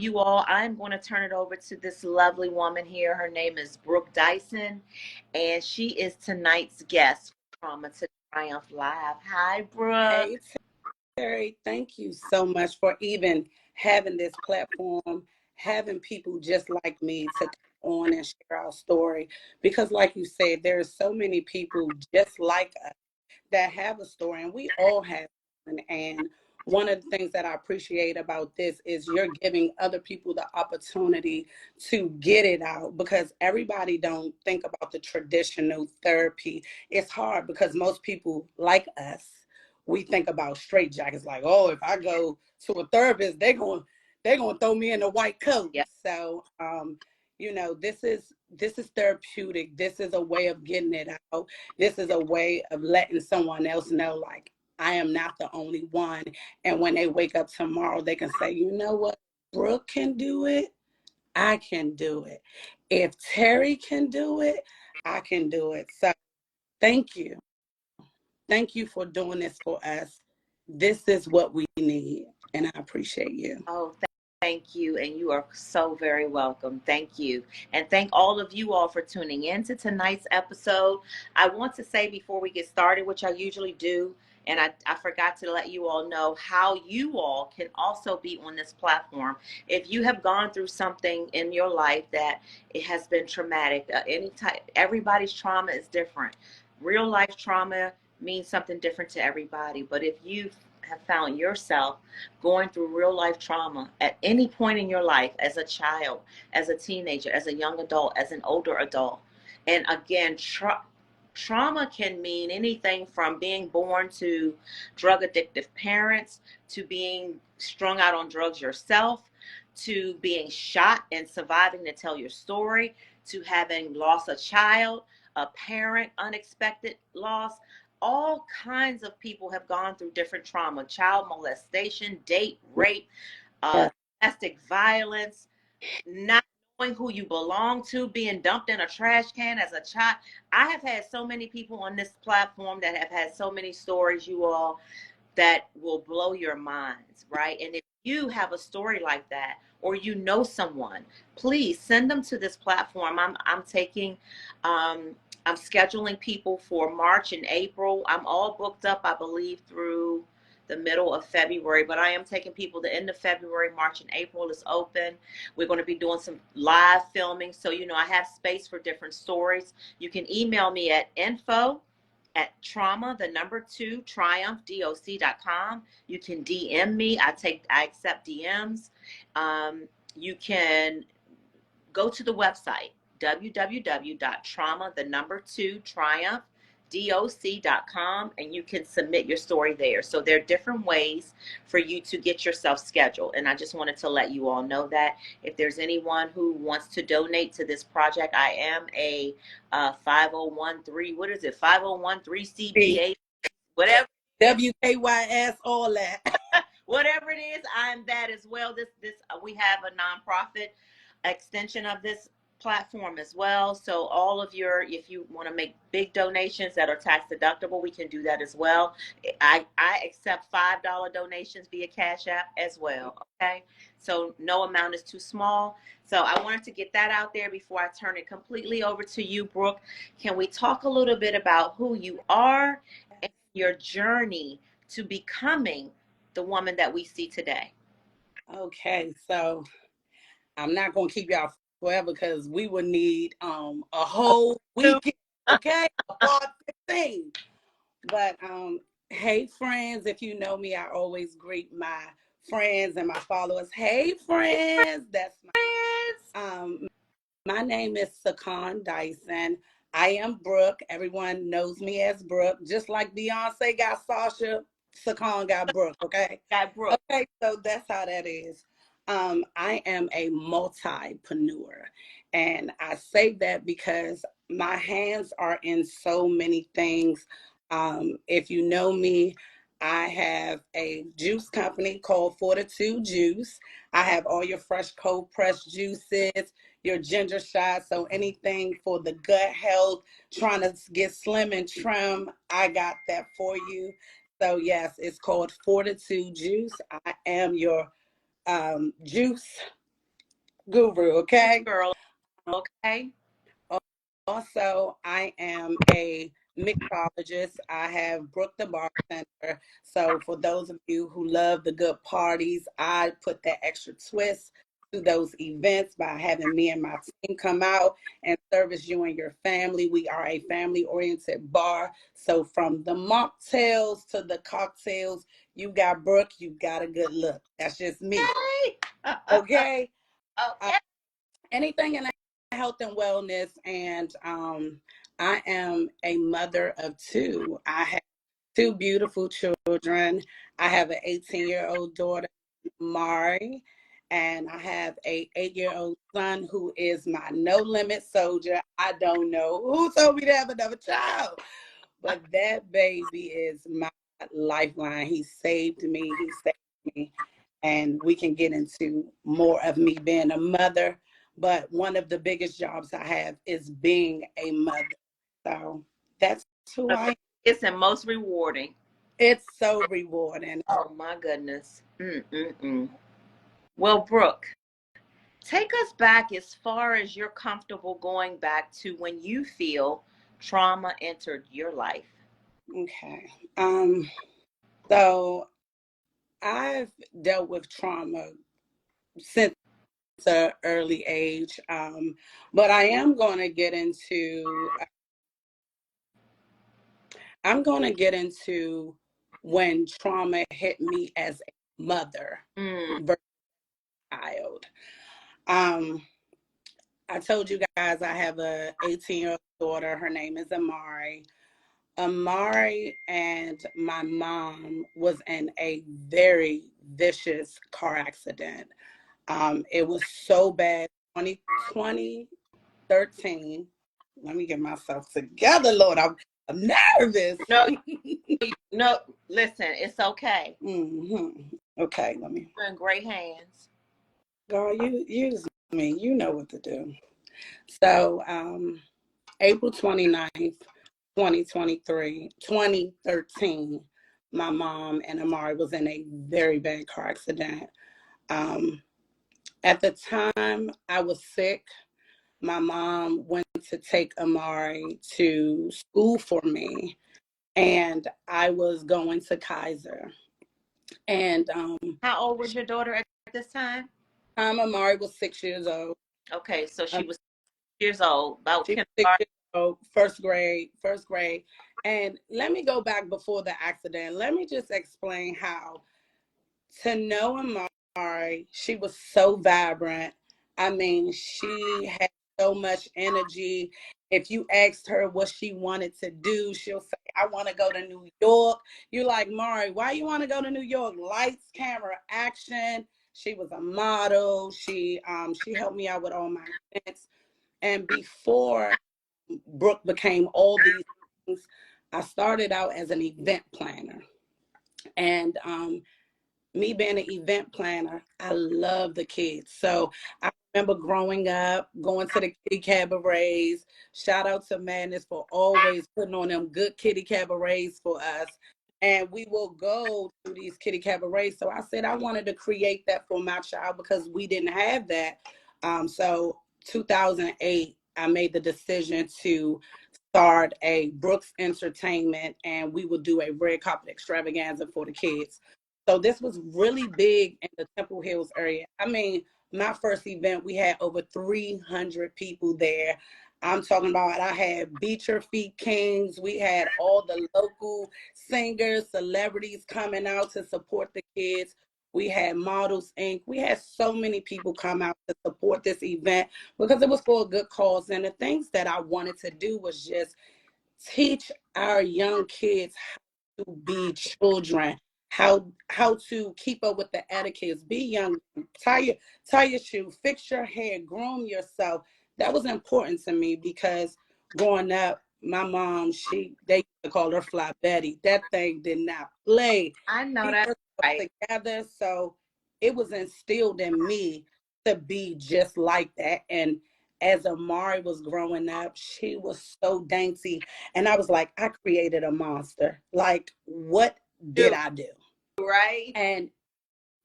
you all, I'm going to turn it over to this lovely woman here. Her name is Brooke Dyson, and she is tonight's guest from Trauma to Triumph Live. Hi, Brooke. Hey, Terry, thank you so much for even having this platform, having people just like me to come on and share our story. Because, like you said, there are so many people just like us that have a story, and we all have one. And one of the things that I appreciate about this is you're giving other people the opportunity to get it out, because everybody don't think about the traditional therapy. It's hard because most people like us, we think about straight jackets, like, oh, if I go to a therapist, they're gonna throw me in a white coat. Yeah. So this is therapeutic. This is a way of getting it out. This is a way of letting someone else know, like, I am not the only one. And when they wake up tomorrow, they can say, you know what? Brooke can do it. I can do it. If Terry can do it, I can do it. So thank you. Thank you for doing this for us. This is what we need. And I appreciate you. Oh, thank you. And you are so very welcome. Thank you. And thank all of you all for tuning in to tonight's episode. I want to say before we get started, which I usually do, and I forgot to let you all know how you all can also be on this platform. If you have gone through something in your life that it has been traumatic, everybody's trauma is different. Real life trauma means something different to everybody. But if you have found yourself going through real life trauma at any point in your life, as a child, as a teenager, as a young adult, as an older adult, and again, trauma can mean anything from being born to drug addictive parents, to being strung out on drugs yourself, to being shot and surviving to tell your story, to having lost a child, a parent, unexpected loss. All kinds of people have gone through different trauma: child molestation, date rape, Yeah. domestic violence, not knowing who you belong to, being dumped in a trash can as a child. I have had so many people on this platform that have had so many stories, you all, that will blow your minds, right? And if you have a story like that, or you know someone, please send them to this platform. I'm taking I'm scheduling people for March and April. I'm all booked up, I believe, through the middle of February, but I am taking people the end of February. March and April is open. We're going to be doing some live filming. So, I have space for different stories. You can email me at info@trauma, the number 2, triumphdoc.com. You can DM me. I accept DMs. You can go to the website, www.trauma, the number 2, triumphdoc.com, and you can submit your story there. So there are different ways for you to get yourself scheduled. And I just wanted to let you all know that if there's anyone who wants to donate to this project, I am a 5013, what is it? 5013 CBA, whatever. WKYS, all that. Whatever it is, I'm that as well. We have a nonprofit extension of this platform as well. So if you want to make big donations that are tax deductible, we can do that as well. I accept $5 donations via Cash App as well. Okay. So no amount is too small. So I wanted to get that out there before I turn it completely over to you, Brooke. Can we talk a little bit about who you are and your journey to becoming the woman that we see today? Okay, so I'm not gonna keep y'all forever because we would need a whole weekend, okay? Part 15. But hey friends, if you know me, I always greet my friends and my followers. Hey friends, that's my name is Sakan Dyson. I am Brooke. Everyone knows me as Brooke. Just like Beyonce got Sasha, Sakan got Brooke, okay? Got Brooke. Okay, so that's how that is. I am a multipreneur, and I say that because my hands are in so many things. If you know me, I have a juice company called Fortitude Juice. I have all your fresh cold pressed juices, your ginger shots, so anything for the gut health, trying to get slim and trim, I got that for you. So yes, it's called Fortitude Juice. I am your juice guru, Yes, okay? girl. Okay. Also, I am a mixologist. I have Brooke the bartender. So for those of you who love the good parties, I put that extra twist to those events by having me and my team come out and service you and your family. We are a family-oriented bar. So from the mocktails to the cocktails, you got Brooke, you got a good look. That's just me. Hey. Okay? Uh, Okay. anything in health and wellness, and I am a mother of two. I have two beautiful children. I have an 18-year-old daughter, Mari, and I have a 8-year-old son who is my no limit soldier. I don't know who told me to have another child, but that baby is my lifeline. He saved me. He saved me. And we can get into more of me being a mother. But one of the biggest jobs I have is being a mother. So that's who I am. It's the most rewarding. It's so rewarding. Oh my goodness. Mm-mm-mm. Well, Brooke, take us back as far as you're comfortable going back to when you feel trauma entered your life. Okay. So I've dealt with trauma since an early age. But I am going to get into I'm going to get into when trauma hit me as a mother Mm. versus child. Um, I told you guys I have a 18-year-old daughter. Her name is Amari. Amari and my mom was in a very vicious car accident. It was so bad. 2013. Let me get myself together, Lord. I'm nervous. No, no, listen, it's okay. Okay, let me. You're in great hands. God, you use me. You know what to do. So, April 29th, 2013, my mom and Amari was in a very bad car accident. Um, at the time, I was sick. My mom went to take Amari to school for me, and I was going to Kaiser. And How old was your daughter at this time? Amari was 6 years old. Okay, so Um, she was 6 years old, about she was six kindergarten. years old, first grade, first grade. And let me go back before the accident. Let me just explain how to know Amari, she was so vibrant. I mean, she had so much energy. If you asked her what she wanted to do, she'll say, I want to go to New York. You're like, Mari, why you want to go to New York? Lights, camera, action. She was a model. She helped me out with all my events. And before Brooke became all these things, I started out as an event planner. And me being an event planner, I love the kids. So I remember growing up, going to the kitty cabarets. Shout out to Madness for always putting on them good kitty cabarets for us. And we will go to these kitty cabarets. So I said I wanted to create that for my child because we didn't have that. So 2008, I made the decision to start a Brooks Entertainment, and we would do a red carpet extravaganza for the kids. So this was really big in the Temple Hills area. I mean, my first event, we had over 300 people there. I'm talking about I had Beat Your Feet Kings. We had all the local singers, celebrities coming out to support the kids. We had Models Inc. We had so many people come out to support this event because it was for a good cause. And the things that I wanted to do was just teach our young kids how to be children, how to keep up with the etiquettes, be young, tie your shoe, fix your hair, groom yourself. That was important to me because growing up, my mom, they used to call her Fly Betty. That thing did not play. I know Keep that, herself right? together. So it was instilled in me to be just like that. And as Amari was growing up, she was so dainty. And I was like, I created a monster. Like, what did Do I do? right? And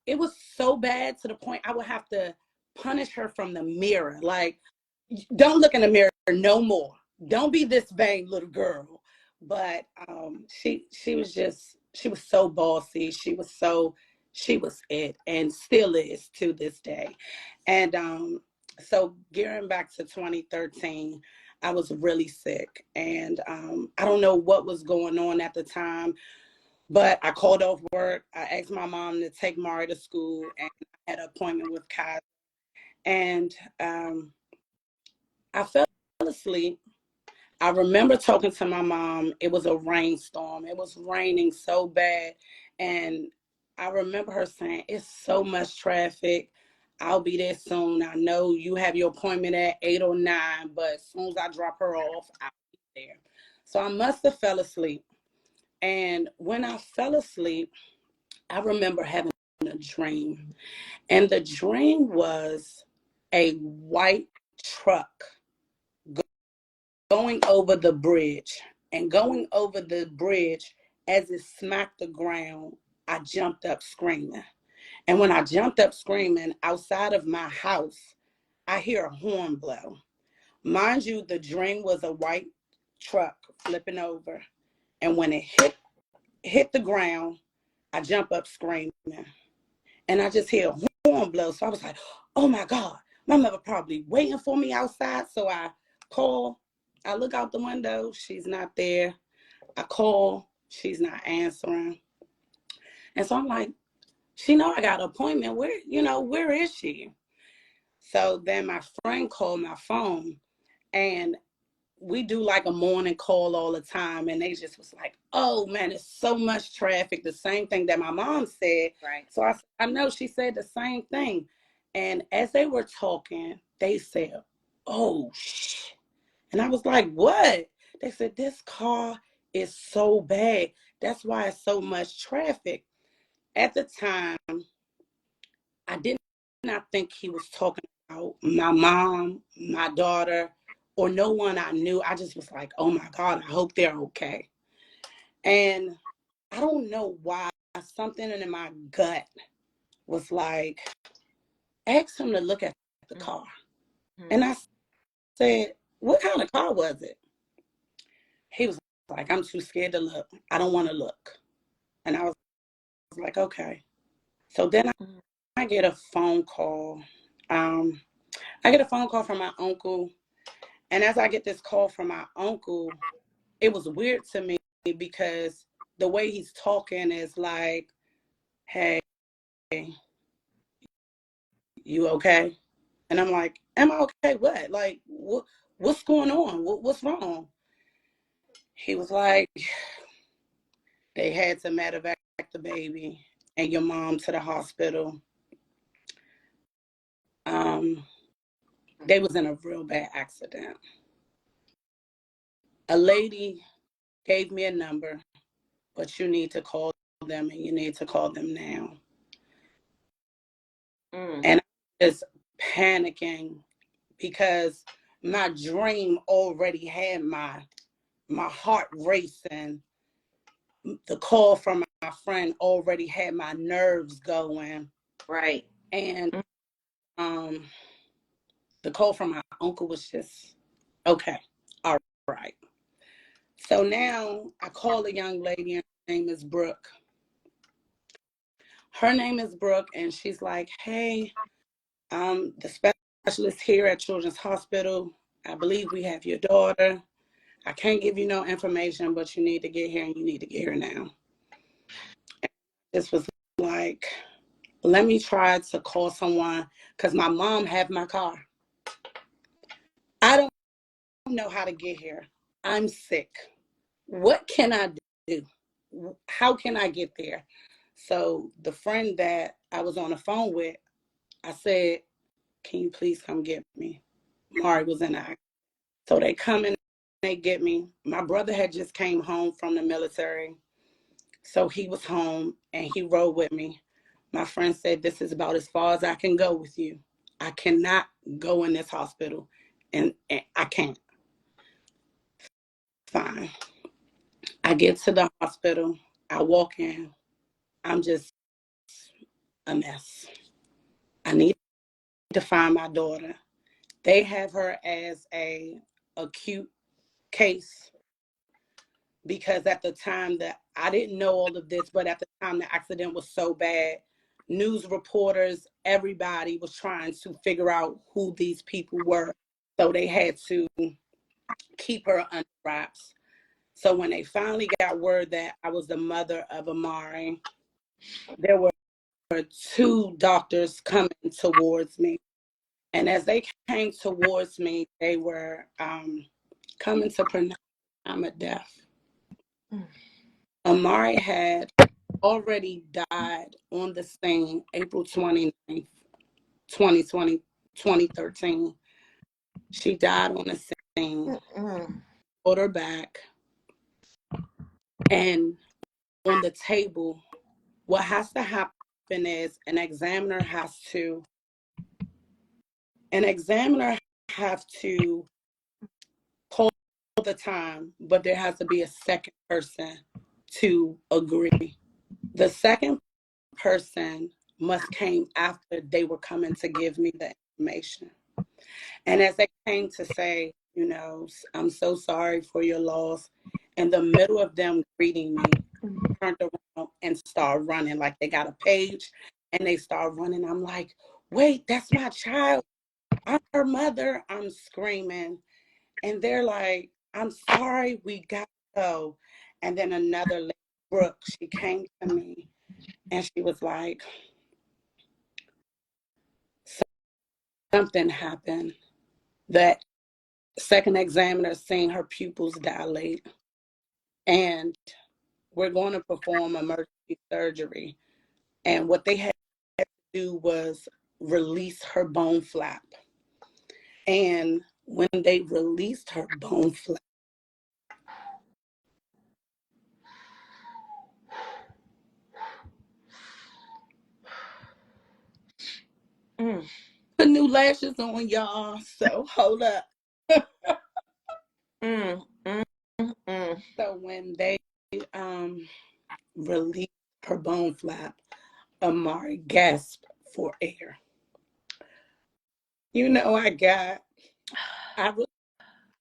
it was so bad to the point I would have to punish her from the mirror. Like, don't look in the mirror no more. Don't be this vain little girl. But she was so bossy. She was it, and still is to this day. And so gearing back to 2013, I was really sick, and I don't know what was going on at the time, but I called off work. I asked my mom to take Mari to school, and I had an appointment with Kai. And I fell asleep. I remember talking to my mom. It was a rainstorm. It was raining so bad. And I remember her saying, it's so much traffic. I'll be there soon. I know you have your appointment at 8 or 9, but as soon as I drop her off, I'll be there. So I must have fell asleep. And when I fell asleep, I remember having a dream. And the dream was a white truck going over the bridge. And going over the bridge, as it smacked the ground, I jumped up screaming. And when I jumped up screaming, outside of my house, I hear a horn blow. Mind you, the dream was a white truck flipping over. And when it hit the ground, I jump up screaming. And I just hear a horn blow. So I was like, oh my God, my mother probably waiting for me outside. So I call, I look out the window, she's not there. I call, she's not answering. And so I'm like, she know I got an appointment. Where is she? So then my friend called my phone, and we do like a morning call all the time. And they just was like, oh man, it's so much traffic. The same thing that my mom said. Right. So I know she said the same thing. And as they were talking, they said, oh, shit. And I was like, what? They said, this car is so bad. That's why it's so much traffic. At the time, I did not think he was talking about my mom, my daughter, or no one I knew. I just was like, oh my God, I hope they're okay. And I don't know why, something in my gut was like, ask him to look at the car. Mm-hmm. And I said, what kind of car was it? He was like, I'm too scared to look. I don't want to look. And I was like, okay. So then I get a phone call. I get a phone call from my uncle. And as I get this call from my uncle, it was weird to me because the way he's talking is like, hey, you okay? And I'm like, am I okay? What? Like, what's going on? What's wrong? He was like, they had to medevac the baby and your mom to the hospital. They was in a real bad accident. A lady gave me a number, but you need to call them, and you need to call them now. And I was panicking because my dream already had my heart racing. The call from my friend already had my nerves going. Right. And the call from my uncle was just, okay, all right. So now I call a young lady, and her name is Brooke. Her name is Brooke, and she's like, hey, the specialist here at Children's Hospital, I believe we have your daughter. I can't give you no information, but you need to get here, and you need to get here now. And this was like, let me try to call someone because my mom have my car. I don't know how to get here. I'm sick. What can I do? How can I get there? So the friend that I was on the phone with, I said, can you please come get me? Mari was in the accident. So they come and they get me. My brother had just came home from the military. So he was home and he rode with me. My friend said, this is about as far as I can go with you. I cannot go in this hospital. And I can't. Fine. I get to the hospital. I walk in. I'm just a mess. I need to find my daughter. They have her as a acute case because at the time that I didn't know all of this, but at the time the accident was so bad, news reporters, everybody was trying to figure out who these people were. So they had to keep her under wraps. So when they finally got word that I was the mother of Amari, there were two doctors coming towards me. And as they came towards me, they were coming to pronounce I'm a death. Amari had already died on the scene April 29th, 2020, 2013. She died on the scene, put her back, and on the table, what has to happen is an examiner have to call the time, but there has to be a second person to agree. The second person must came after they were coming to give me the information. And as they came to say, I'm so sorry for your loss, in the middle of them greeting me, turned around and started running like they got a page and they start running. I'm like, wait, that's my child. I'm her mother. I'm screaming. And they're like, I'm sorry, we got to go. And then another lady, Brooke, she came to me and she was like, something happened. That second examiner seen her pupils dilate. And we're going to perform emergency surgery. And what they had to do was release her bone flap. And when they released her bone flap, the new lashes on, y'all. So hold up. So when they released her bone flap, Amari gasped for air. I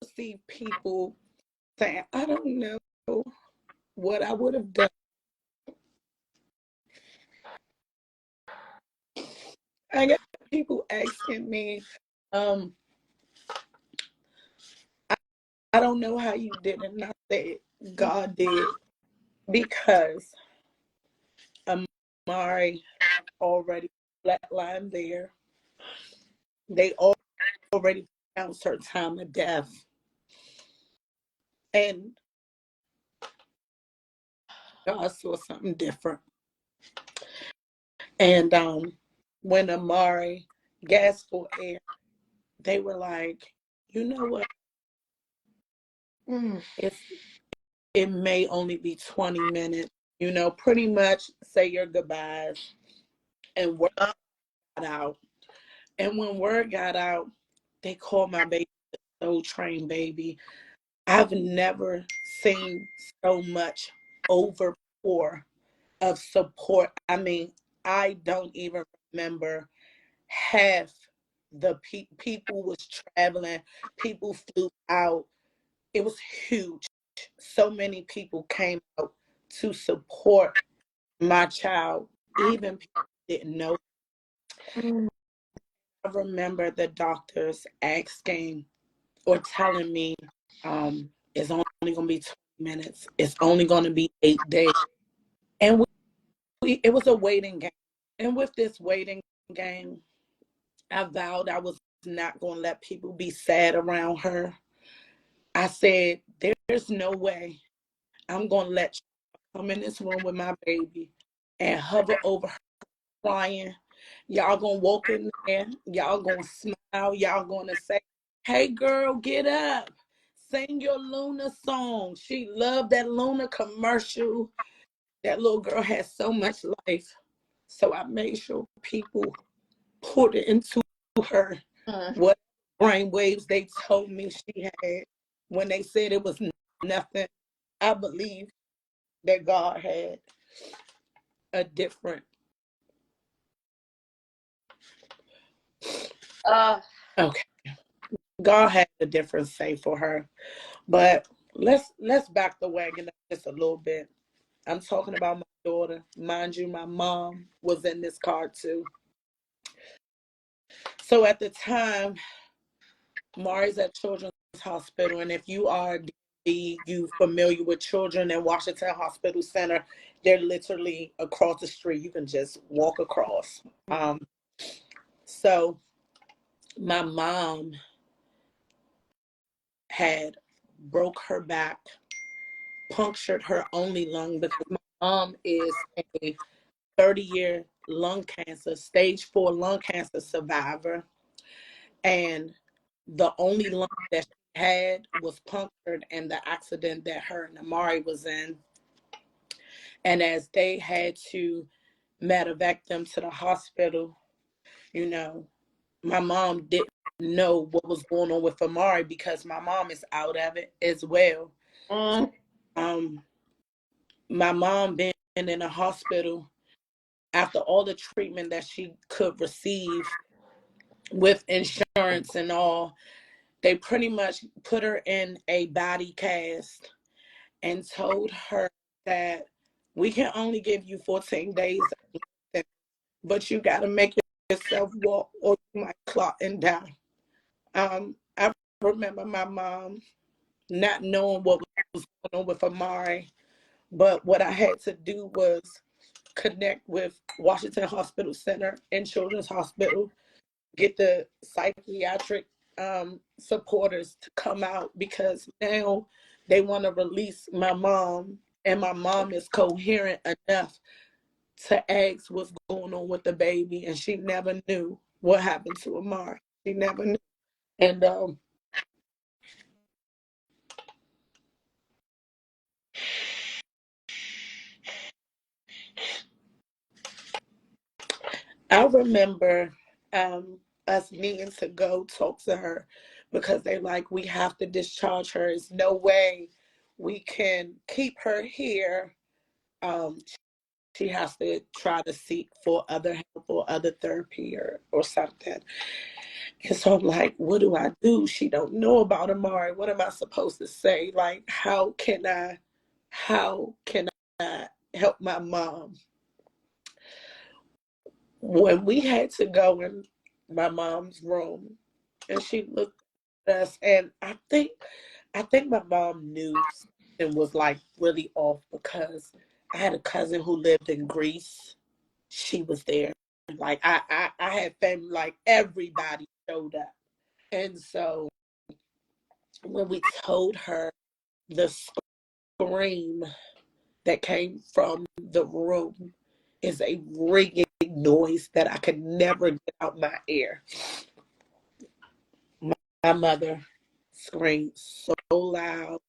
received people saying, I don't know what I would have done. I got people asking me, I don't know how you did it. And I said, God did. Because Amari already flatlined there. They already announced her time of death. And God saw something different. And when Amari gasped for air, they were like, you know what? It may only be 20 minutes, pretty much say your goodbyes. And word got out. And when word got out, they called my baby the Soul Train baby. I've never seen so much overpour of support. I mean, I don't even remember half the people was traveling. People flew out. It was huge. So many people came out to support my child. Even people didn't know. I remember the doctors asking or telling me, it's only going to be 20 minutes. It's only going to be 8 days. And it was a waiting game. And with this waiting game, I vowed I was not going to let people be sad around her. I said, there's no way I'm going to let you come in this room with my baby and hover over her crying. Y'all going to walk in there. Y'all going to smile. Y'all going to say, hey, girl, get up. Sing your Luna song. She loved that Luna commercial. That little girl has so much life. So I made sure people poured it into her what brain waves they told me she had. When they said it was nothing, I believe that God had a different Uh, Okay. God had a different say for her. But let's back the wagon up just a little bit. I'm talking about my daughter. Mind you, my mom was in this car too. So at the time, Mari's at Children's Hospital, and if you are you familiar with children in Washington Hospital Center, they're literally across the street. You can just walk across. So my mom had broke her back, punctured her only lung because my mom is a 30-year lung cancer, stage 4 lung cancer survivor. And the only lung that she had was punctured in the accident that her and Amari was in. And as they had to medevac them to the hospital, you know, my mom didn't know what was going on with Amari because my mom is out of it as well. mm, Um, my mom been in the hospital after all the treatment that she could receive with insurance and all. They pretty much put her in a body cast and told her that we can only give you 14 days, but you got to make yourself walk or you might clot and die. I remember my mom not knowing what was going on with Amari, but what I had to do was connect with Washington Hospital Center and Children's Hospital, get the psychiatric supporters to come out because now they want to release my mom, and my mom is coherent enough to ask what's going on with the baby, and she never knew what happened to Amari. She never knew. And I remember us needing to go talk to her because they like, we have to discharge her. There's no way we can keep her here. Um, she has to try to seek for other help or other therapy or something. And so I'm like, what do I do? She don't know about Amari. What am I supposed to say? Like, how can I help my mom? When we had to go in my mom's room and she looked at us, and I think my mom knew something was like really off because I had a cousin who lived in Greece. She was there. Like I had family, like everybody showed up. And so when we told her, the scream that came from the room is a ringing noise that I could never get out my ear. My mother screamed so loud,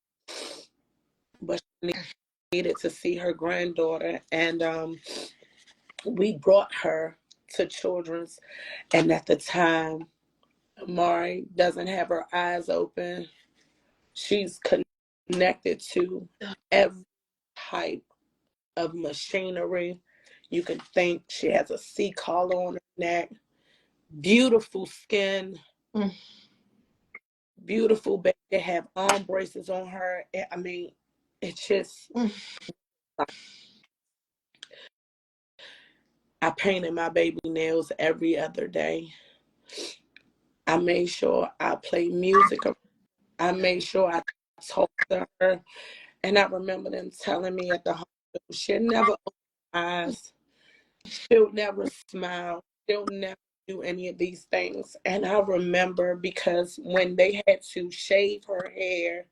but she needed to see her granddaughter. And we brought her to Children's. And at the time, Amari doesn't have her eyes open. She's connected to every type of machinery you can think. She has a C collar on her neck, beautiful skin, mm, beautiful baby. They have arm braces on her. I mean, it's just, mm. I painted my baby nails every other day. I made sure I played music. I made sure I talked to her. And I remember them telling me at the hospital, she'll never open her eyes. She'll never smile. She'll never do any of these things. And I remember because when they had to shave her hair,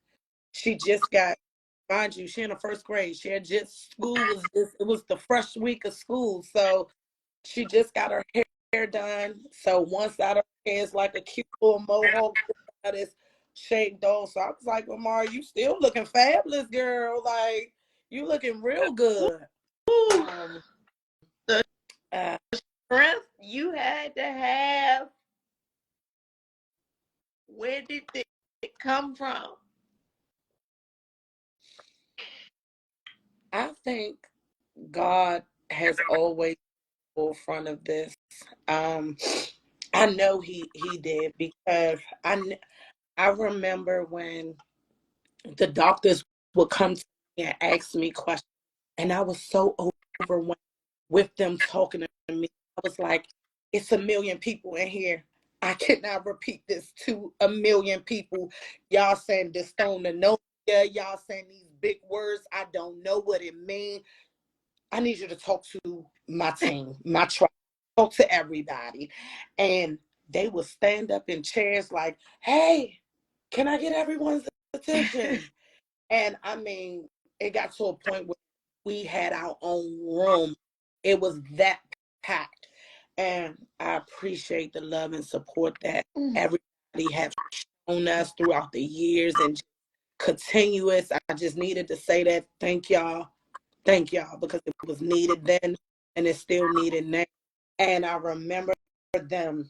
she just got, mind you, she in the first grade. She had just, school was just, it was the first week of school. So she just got her hair done. So one side of her hair is like a cute little mohawk that is shaved off. So I was like, Lamar, you still looking fabulous, girl. Like, you looking real good. Ooh, Um, the uh, strength you had to have. Where did it come from? I think God has always been in front of this. Um, I know he did, because I remember when the doctors would come to me and ask me questions, and I was so overwhelmed with them talking to me. I was like, it's a million people in here. I cannot repeat this to a million people. Y'all saying dystonia, y'all saying these big words. I don't know what it means. I need you to talk to my team, my tribe, talk to everybody. And they would stand up in chairs like, hey, can I get everyone's attention? And I mean, it got to a point where we had our own room. It was that packed. And I appreciate the love and support that everybody have shown us throughout the years, and continuous. I just needed to say that. Thank y'all. Thank y'all, because it was needed then and it's still needed now. And I remember them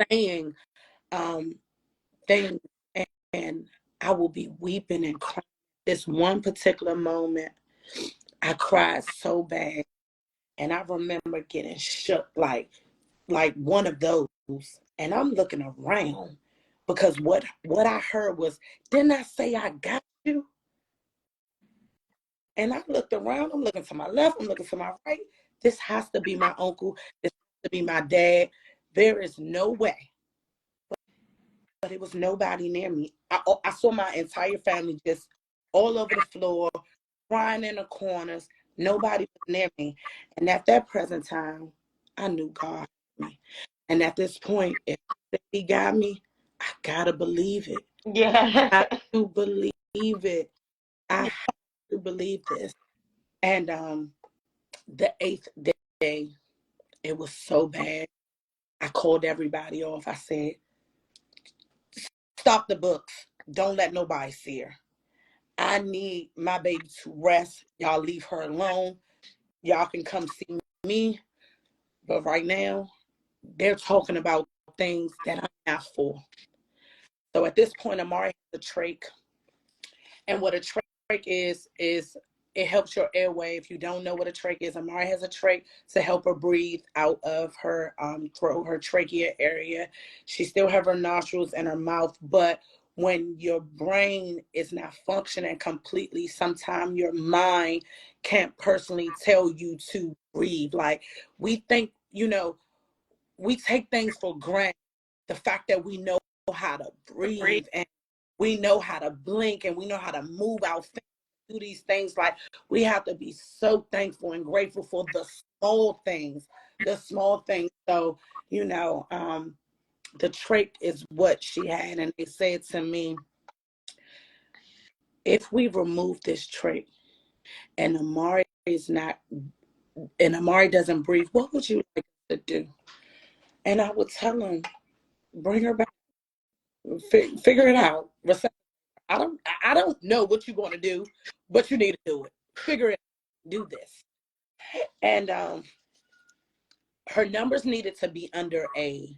saying things, and I will be weeping and crying. This one particular moment, I cried so bad, and I remember getting shook like one of those. And I'm looking around, because what I heard was, didn't I say I got you? And I looked around, I'm looking to my left, I'm looking to my right. This has to be my uncle. This has to be my dad. There is no way. But it was nobody near me. I saw my entire family just all over the floor, crying in the corners. Nobody was near me. And at that present time, I knew God had me. And at this point, if he got me, I gotta believe it. Yeah. I have to believe it. I have to believe this. And the 8th day, it was so bad. I called everybody off. I said, stop the books. Don't let nobody see her. I need my baby to rest. Y'all leave her alone. Y'all can come see me. But right now, they're talking about things that I'm not for. So at this point, Amari has a trach. And what a trach is it helps your airway. If you don't know what a trach is, Amari has a trach to help her breathe out of her throat, her trachea area. She still have her nostrils and her mouth, but when your brain is not functioning completely, sometimes your mind can't personally tell you to breathe. Like, we think, we take things for granted. The fact that we know how to breathe, and we know how to blink, and we know how to move our fingers, do these things. Like, we have to be so thankful and grateful for the small things, the small things. So, the trach is what she had. And they said to me, if we remove this trach and Amari doesn't breathe, what would you like to do? And I would tell them, bring her back, figure it out. I don't know what you're going to do, but you need to do it. Figure it out. Do this. And her numbers needed to be under a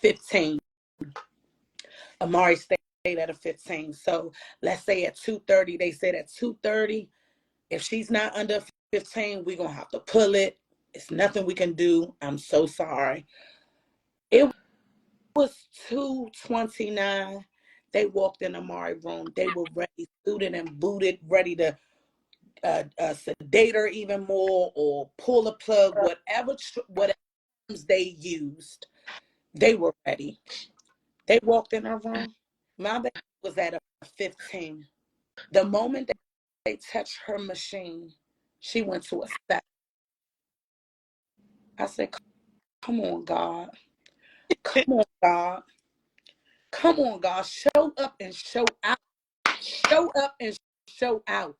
15. Amari stayed at a 15. So let's say at 2:30, they said at 2:30, if she's not under 15, we're going to have to pull it. It's nothing we can do. I'm so sorry. It was 2:29. They walked in Amari's room. They were ready, suited and booted, ready to sedate her even more or pull a plug, whatever they used. They were ready. They walked in her room. My baby was at a 15. The moment they touched her machine, she went to a 7. I said, come on, God. Come on, God. Come on, God. Show up and show out. Show up and show out.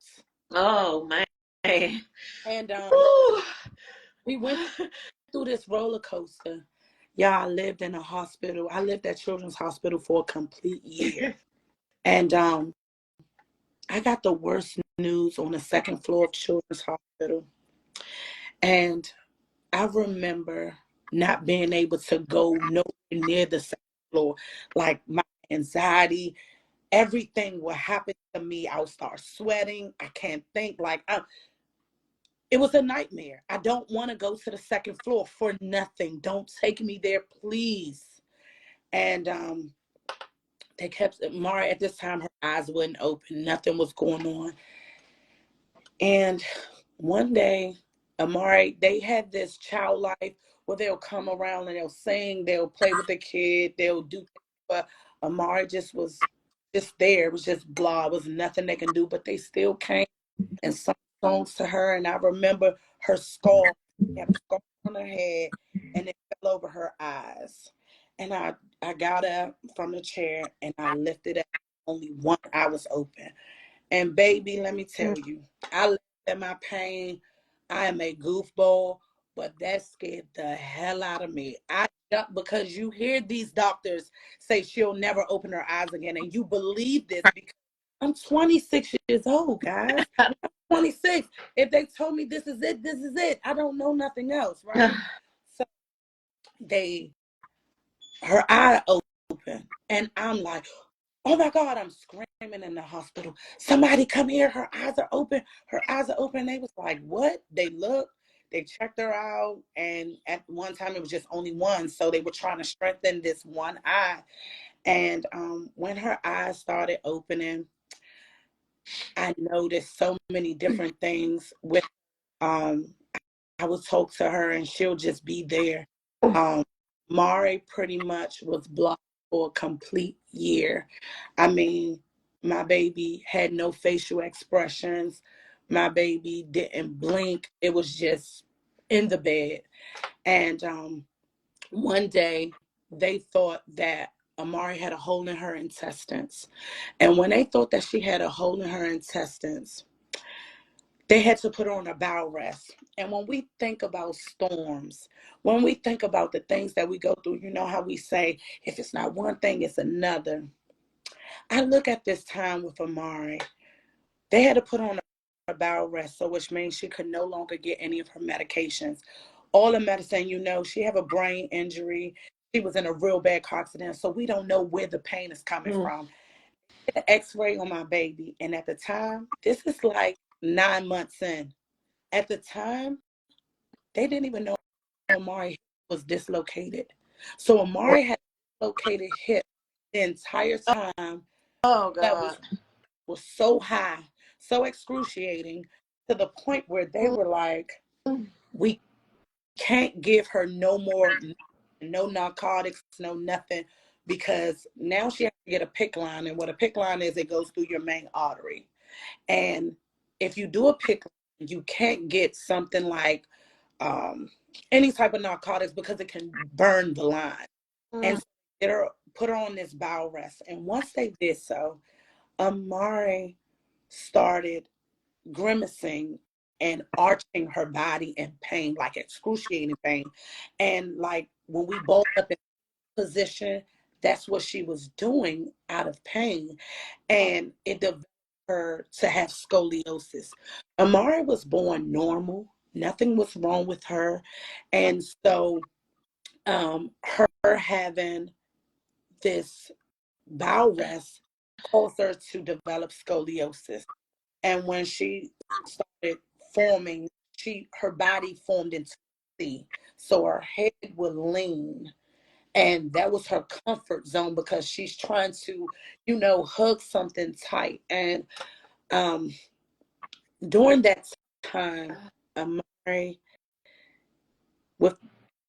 Oh man. And we went through this roller coaster. Yeah, I lived in a hospital. I lived at Children's Hospital for a complete year. And I got the worst news on the second floor of Children's Hospital. And I remember not being able to go nowhere near the second floor. Like, my anxiety, everything would happen to me. I would start sweating. I can't think. Like, it was a nightmare. I don't want to go to the second floor for nothing. Don't take me there, please. And they kept Mara at this time, her eyes wouldn't open, nothing was going on. And one day, Amari, they had this child life where they'll come around and they'll sing, they'll play with the kid, they'll do things, but Amari just was just there. It was just blah. It was nothing they can do, but they still came and sung songs to her. And I remember her scarf, she had a scarf on her head, and it fell over her eyes. And I got up from the chair and I lifted it. Only one eye was open. And baby, let me tell you, I laughed at my pain. I am a goofball, but that scared the hell out of me. I jumped because you hear these doctors say she'll never open her eyes again, and you believe this because I'm 26 years old, guys. I'm 26. If they told me this is it, this is it. I don't know nothing else, right? So they, her eye open, and I'm like, oh my God, I'm screaming in the hospital. Somebody come here. Her eyes are open. Her eyes are open. They was like, what? They looked, they checked her out. And at one time it was just only one. So they were trying to strengthen this one eye. And when her eyes started opening, I noticed so many different things with um I would talk to her and she'll just be there. Um, Mari pretty much was blocked for a complete year. I mean, my baby had no facial expressions. My baby didn't blink. It was just in the bed. And one day they thought that Amari had a hole in her intestines. And when they thought that she had a hole in her intestines, they had to put her on a bowel rest. And when we think about storms, when we think about the things that we go through, you know how we say, if it's not one thing, it's another. I look at this time with Amari. They had to put her on a bowel rest, so which means she could no longer get any of her medications. All the medicine, you know, she have a brain injury. She was in a real bad car accident, so we don't know where the pain is coming from. An X-ray on my baby, and at the time, this is like 9 months in. At the time, they didn't even know Amari was dislocated. So Amari had a dislocated hip the entire time. Oh Levels God. was so high, so excruciating, to the point where they were like, we can't give her no more, no narcotics, no nothing, because now she has to get a PICC line. And what a PICC line is, it goes through your main artery. And if you do a PICC line, you can't get something like um, any type of narcotics because it can burn the line. And so they put her on this bowel rest. And once they did so, Amari started grimacing and arching her body in pain, like excruciating pain. And like when we both up in position, that's what she was doing out of pain. And it developed her to have scoliosis. Amari was born normal. Nothing was wrong with her. And so her having this bowel rest caused her to develop scoliosis. And when she started forming, her body formed into C. So her head would lean. And that was her comfort zone because she's trying to, you know, hug something tight. And um, during that time, Amari, with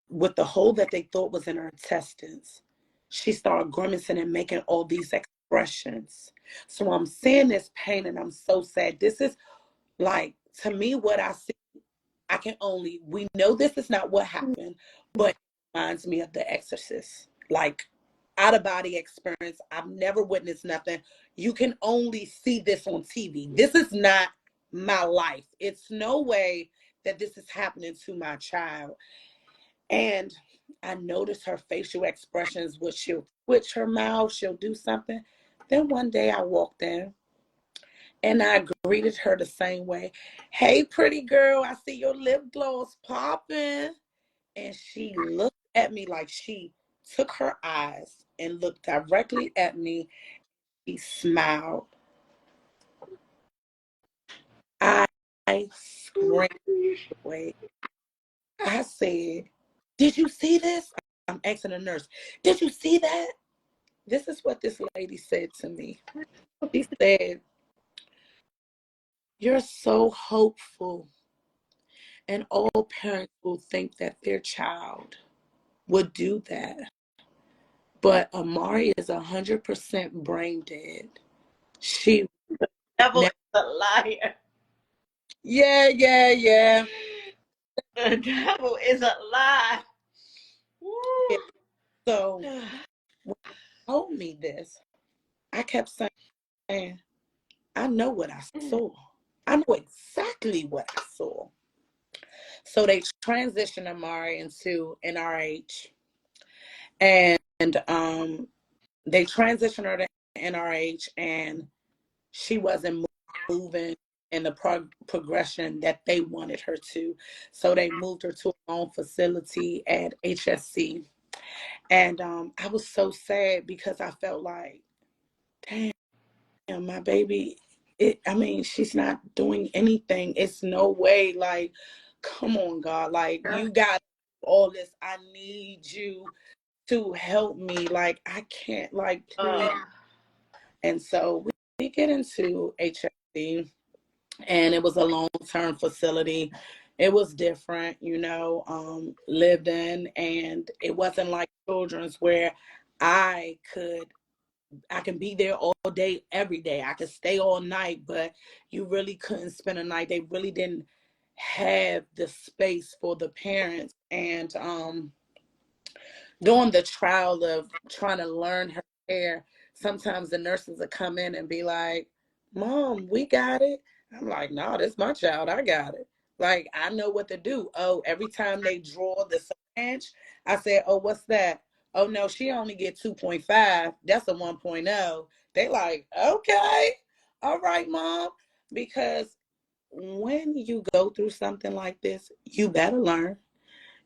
with the hole that they thought was in her intestines, she started grimacing and making all these expressions. So I'm seeing this pain and I'm so sad. This is like, to me, what I see, I can only, we know this is not what happened, but it reminds me of The Exorcist. Like, out of body experience. I've never witnessed nothing. You can only see this on TV. This is not my life. It's no way that this is happening to my child. And I noticed her facial expressions, where she'll twitch her mouth, she'll do something. Then one day I walked in and I greeted her the same way. Hey, pretty girl, I see your lip gloss popping. And she looked at me like she took her eyes and looked directly at me. She smiled. I I screamed. Wait, I said, "Did you see this?" I'm asking the nurse, "Did you see that?" This is what this lady said to me. She said, "You're so hopeful, and all parents will think that their child would do that. But Amari is 100% brain dead. She Devil is never." a liar. Yeah, yeah, yeah. The devil is a lie. Yeah. Woo. So when she told me this, I kept saying, I know what I saw. I know exactly what I saw. So they transitioned Amari into NRH, and they transitioned her to NRH, and she wasn't moving in the progression that they wanted her to. So they moved her to her own facility at HSC. And I was so sad because I felt like, damn, my baby, I mean, she's not doing anything. It's no way. Like, come on, God. Like, you got all this. I need you to help me. Like, I can't, like, please. And so we get into HSC, and it was a long-term facility. It was different, lived in, and it wasn't like children's where I could I can be there all day, every day. I could stay all night, but you really couldn't spend a night. They really didn't have the space for the parents. And during the trial of trying to learn her hair, sometimes the nurses would come in and be like, "Mom, we got it." I'm like, "No, this is my child. I got it. Like, I know what to do." Oh, every time they draw the inch, I said, "Oh, what's that?" "Oh, no, she only get 2.5. That's a 1.0. They like, "Okay, all right, Mom." Because when you go through something like this, you better learn.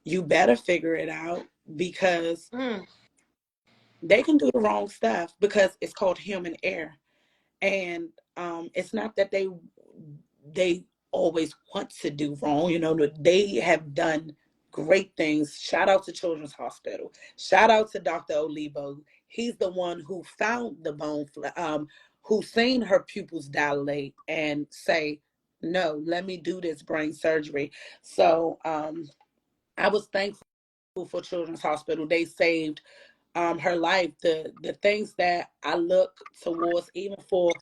You better figure it out, because they can do the wrong stuff, because it's called human error. And it's not that they always want to do wrong. They have done great things. Shout out to Children's Hospital. Shout out to Dr. Olivo. He's the one who found the bone, who seen her pupils dilate and say, "No, let me do this brain surgery." So I was thankful for Children's Hospital. They saved her life. The things that I look towards, even for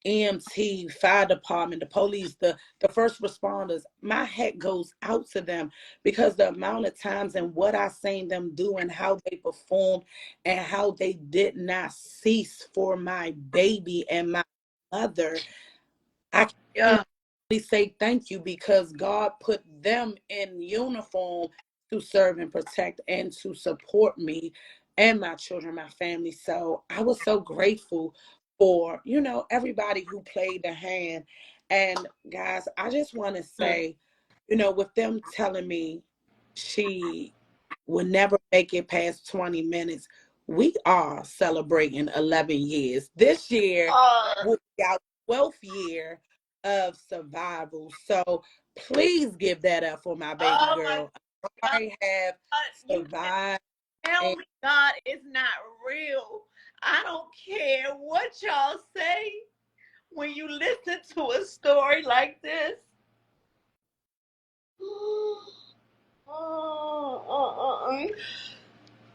EMT, fire department, the police, the first responders, my hat goes out to them, because the amount of times and what I seen them do and how they performed and how they did not cease for my baby and my mother. I can Yeah. say thank you, because God put them in uniform to serve and protect and to support me and my children, my family. So I was so grateful for, everybody who played a hand. And guys, I just want to say, with them telling me she would never make it past 20 minutes, we are celebrating 11 years. This year Oh, will be our 12th year of survival. So please give that up for my baby oh my girl. God. I have You survived. tell And me God is not real. I don't care what y'all say when you listen to a story like this.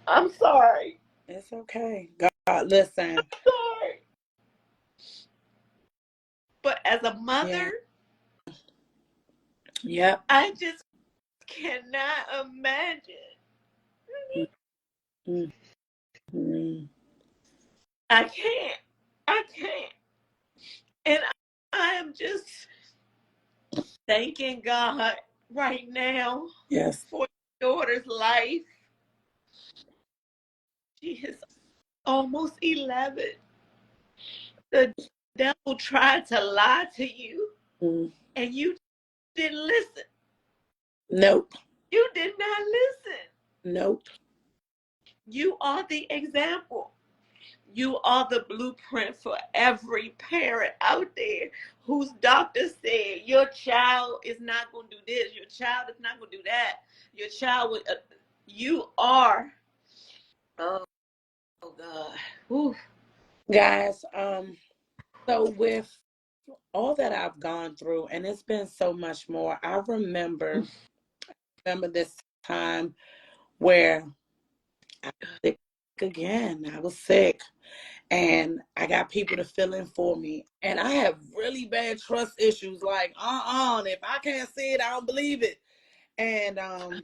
I'm sorry. it's okay. God, listen. Sorry. But as a Yeah. mother, Yep. I just cannot imagine. Mhm. I can't. I can't. And I am just thanking God right now Yes. for your daughter's life. She is almost 11. The devil tried to lie to you, Mm. and you didn't listen. Nope. You did not listen. Nope. You are the example. You are the blueprint for every parent out there whose doctor said your child is not going to do this, your child is not going to do that, your child would. You are. Oh, God. Whew. Guys, so with all that I've gone through, and it's been so much more, I remember this time where I was sick again. I was sick. And I got people to fill in for me. And I have really bad trust issues. Like, if I can't see it, I don't believe it. And I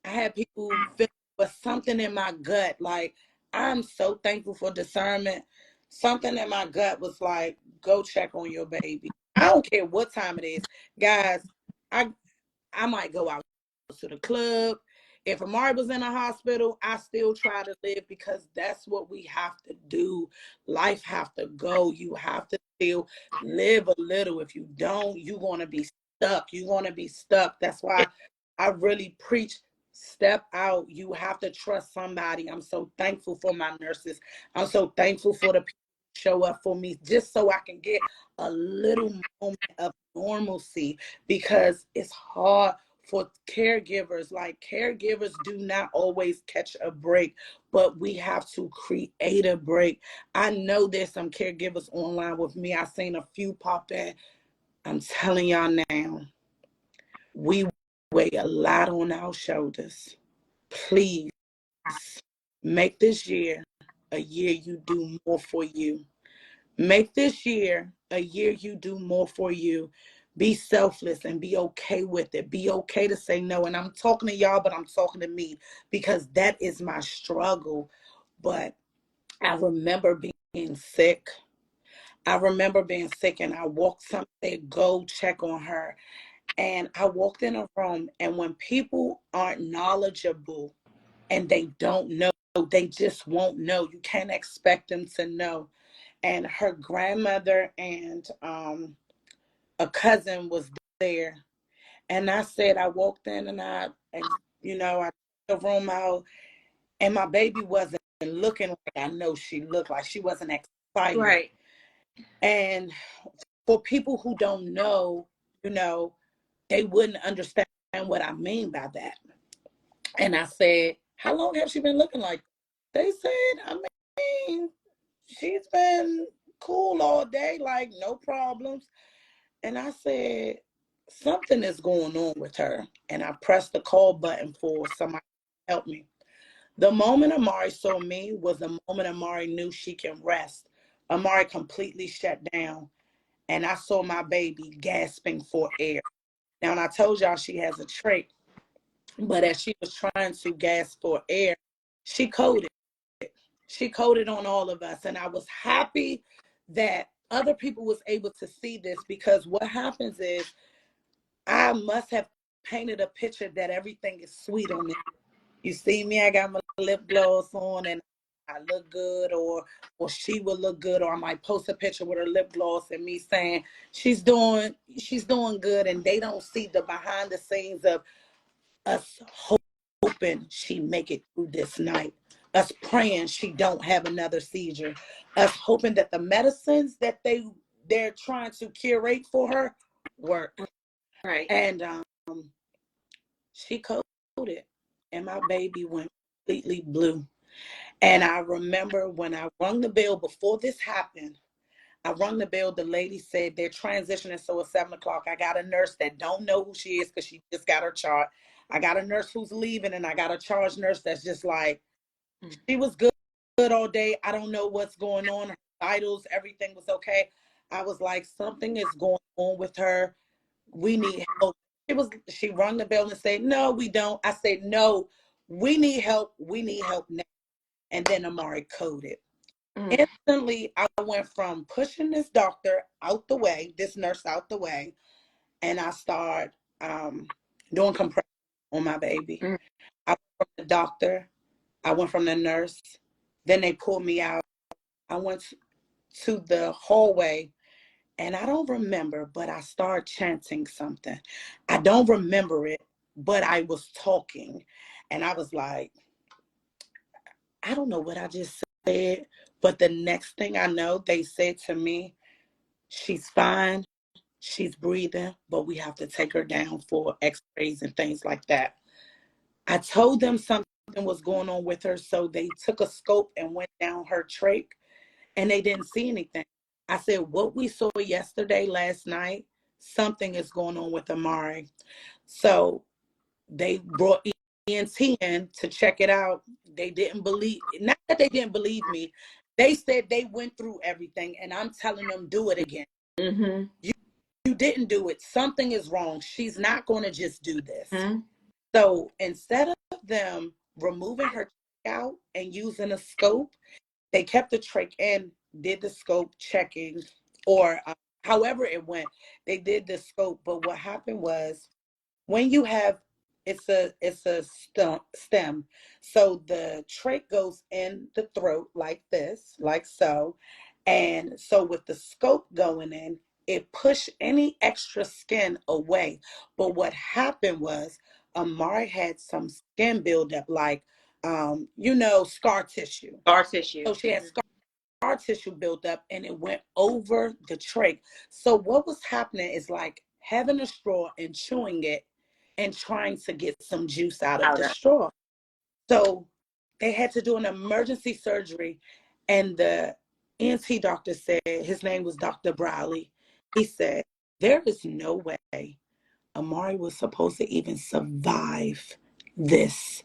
had people feel with something in my gut. Like, I'm so thankful for discernment. Something in my gut was like, go check on your baby. I don't care what time it is. Guys, I I might go out to the club. If Amari was in a hospital, I still try to live because that's what we have to do. Life have to go. You have to still live a little. If you don't, you're gonna be stuck. You're gonna be stuck. That's why I really preach step out. You have to trust somebody. I'm so thankful for my nurses. I'm so thankful for the people who show up for me just so I can get a little moment of normalcy because it's hard for caregivers. Like, caregivers do not always catch a break, but we have to create a break. I know there's some caregivers online with me. I've seen a few pop in. I'm telling y'all now, we weigh a lot on our shoulders. Please make this year a year you do more for you. Make this year a year you do more for you. Be selfless and be okay with it. Be okay to say no. And I'm talking to y'all, but I'm talking to me because that is my struggle. But I remember being sick. I remember being sick and I walked somewhere, go check on her. And I walked in a room, and when people aren't knowledgeable and they don't know, they just won't know. You can't expect them to know. And her grandmother and a cousin was there. And I said, I walked in and I took the room out, and my baby wasn't looking like I know she looked like. She wasn't excited. Right. And for people who don't know, you know, they wouldn't understand what I mean by that. And I said, how long have she been looking like? They said, I mean, she's been cool all day, like no problems. And I said, something is going on with her. And I pressed the call button for somebody to help me. The moment Amari saw me was the moment Amari knew she can rest. Amari completely shut down. And I saw my baby gasping for air. Now, and I told y'all she has a trach, but as she was trying to gasp for air, she coded. She coded on all of us. And I was happy that other people was able to see this, because what happens is I must have painted a picture that everything is sweet on me. You see me, I got my lip gloss on and I look good, or she will look good, or I might post a picture with her lip gloss and me saying she's doing good, and they don't see the behind the scenes of us hoping she make it through this night, us praying she don't have another seizure, us hoping that the medicines that they're trying to curate for her work. Right. And she coded, and my baby went completely blue. And I remember when I rung the bell before this happened, I rung the bell. The lady said they're transitioning, so at 7 o'clock, I got a nurse that don't know who she is because she just got her chart. I got a nurse who's leaving, and I got a charge nurse that's just like, she was good all day. I don't know what's going on. Her vitals, everything was okay. I was like, something is going on with her. We need help. She rung the bell and said, no, we don't. I said, no, we need help. We need help now. And then Amari coded. Mm. Instantly, I went from pushing this doctor out the way, this nurse out the way, and I started doing compression on my baby. Mm. I went from the doctor, I went from the nurse, then they pulled me out. I went to the hallway, and I don't remember, but I started chanting something. I don't remember it, but I was talking, and I was like, I don't know what I just said, But the next thing I know, they said to me, she's fine, she's breathing, but we have to take her down for x-rays and things like that. I told them something was going on with her, so they took a scope and went down her trach, and they didn't see anything. I said, what we saw yesterday, last night, something is going on with Amari. So they brought ENT in to check it out. They didn't believe, not that they didn't believe me. They said they went through everything, and I'm telling them, do it again. Mm-hmm. You didn't do it. Something is wrong. She's not going to just do this. Mm-hmm. So instead of them removing her out and using a scope, they kept the trach and did the scope checking, or however it went. They did the scope, but what happened was, when you have, it's a stem, so the trach goes in the throat like this, like so, and so with the scope going in, it pushed any extra skin away. But what happened was, Amari had some skin buildup, like scar tissue. Scar tissue. So she had scar tissue built up, and it went over the trach. So what was happening is like having a straw and chewing it and trying to get some juice out of the straw. So they had to do an emergency surgery, and the ENT doctor said, his name was Dr. Browley. He said, there is no way Amari was supposed to even survive this.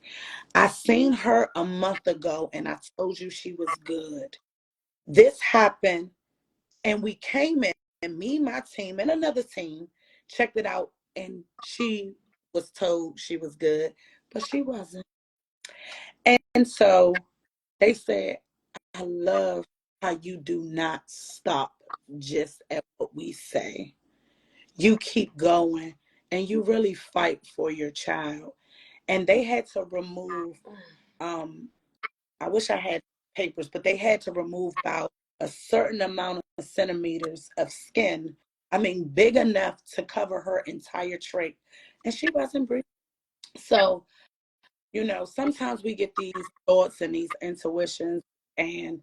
I seen her a month ago, and I told you she was good. This happened, and we came in, and me, my team, and another team checked it out, and she was told she was good, but she wasn't. And so they said, I love how you do not stop just at what we say. You keep going, and you really fight for your child. And they had to remove, I wish I had papers, but they had to remove about a certain amount of centimeters of skin. I mean, big enough to cover her entire trach. And she wasn't breathing. So, sometimes we get these thoughts and these intuitions. And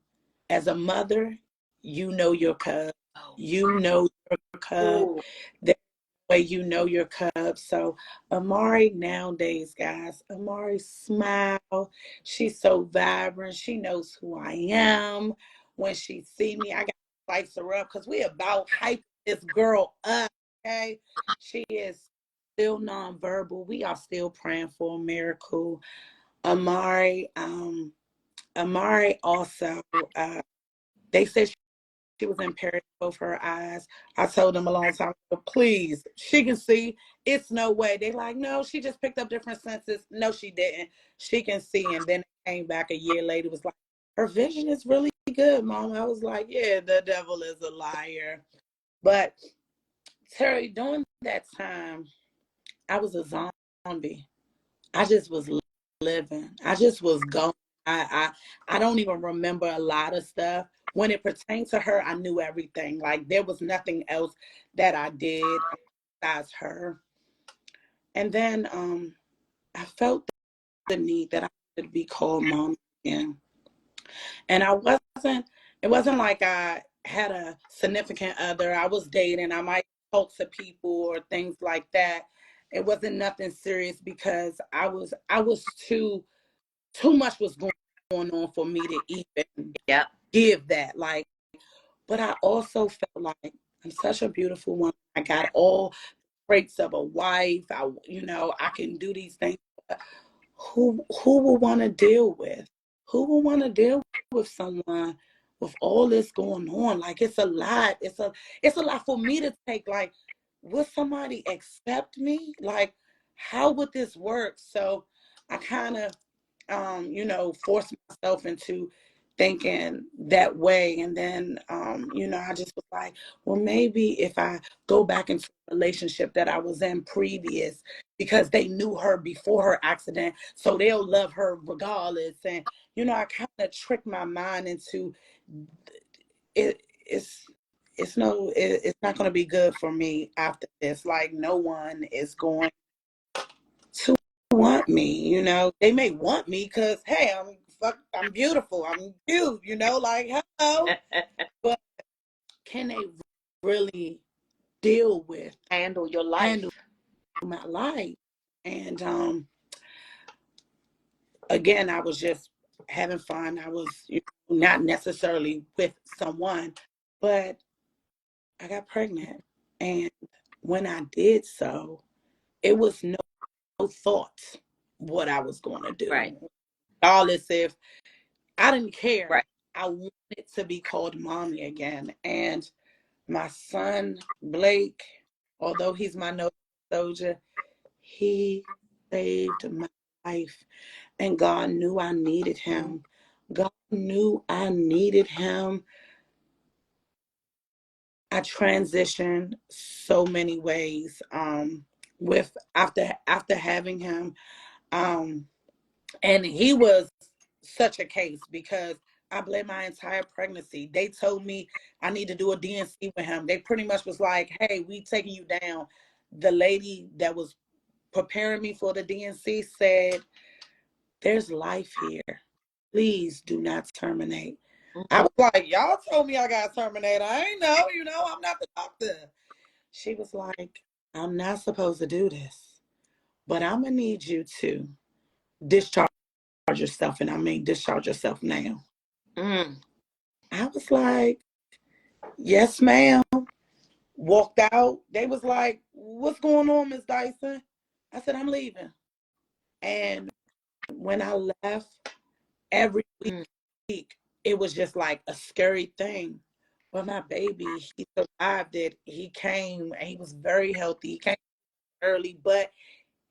as a mother, you know your cub. You know your cub. That way you know your cub. So Amari nowadays, guys, Amari smile. She's so vibrant. She knows who I am. When she see me, I got to spice her up because we about hype this girl up. Okay. She is still nonverbal. We are still praying for a miracle. Amari also, they said she was impaired in both her eyes. I told them a long time ago, please, she can see. It's no way. They like, no, she just picked up different senses. No, she didn't. She can see. And then it came back a year later, was like, her vision is really good, Mom. I was like, yeah, the devil is a liar. But Terry, during that time, I was a zombie. I just was living. I just was going. I don't even remember a lot of stuff. When it pertained to her, I knew everything. Like there was nothing else that I did besides her. And then I felt the need that I could be called mom again. And it wasn't like I had a significant other. I was dating. I might talk to people or things like that. It wasn't nothing serious because I was too much was going on for me to even give that. Like, but I also felt like I'm such a beautiful woman. I got all traits of a wife. I can do these things. Who will want to deal with? Who will want to deal with someone with all this going on? Like it's a lot. It's a lot for me to take. Like, would somebody accept me? Like, how would this work? So I kind of force myself into thinking that way. And then, I just was like, well, maybe if I go back into a relationship that I was in previous, because they knew her before her accident, so they'll love her regardless. And, I kind of tricked my mind into it. It's not going to be good for me after this. Like no one is going to want me. They may want me because, hey, I'm I'm beautiful. I'm cute, you know, like, hello. But can they really deal with, Handle your handle life. my life? And again, I was just having fun. I was, not necessarily with someone, but I got pregnant. And when I did so, it was no thought what I was going to Right. do. All this, if I didn't care, Right. I wanted to be called mommy again. And my son, Blake, although he's my no soldier, he saved my life. And God knew I needed him. God knew I needed him. I transitioned so many ways with after having him. Um and he was such a case because I bled my entire pregnancy. They told me I need to do a DNC with him. They pretty much was like, "Hey, we taking you down." The lady that was preparing me for the DNC said, "There's life here. Please do not terminate." I Mhm. was like, "Y'all told me I got terminated. I ain't know, I'm not the doctor." She was like, "I'm not supposed to do this, but I'm gonna need you to discharge yourself, and I mean discharge yourself now." Mm. I was like, "Yes, ma'am." Walked out. They was like, "What's going on, Miss Dyson?" I said, "I'm leaving." And when I left, every Mm. week, it was just like a scary thing. But my baby, he survived it. He came and he was very healthy. He came early, but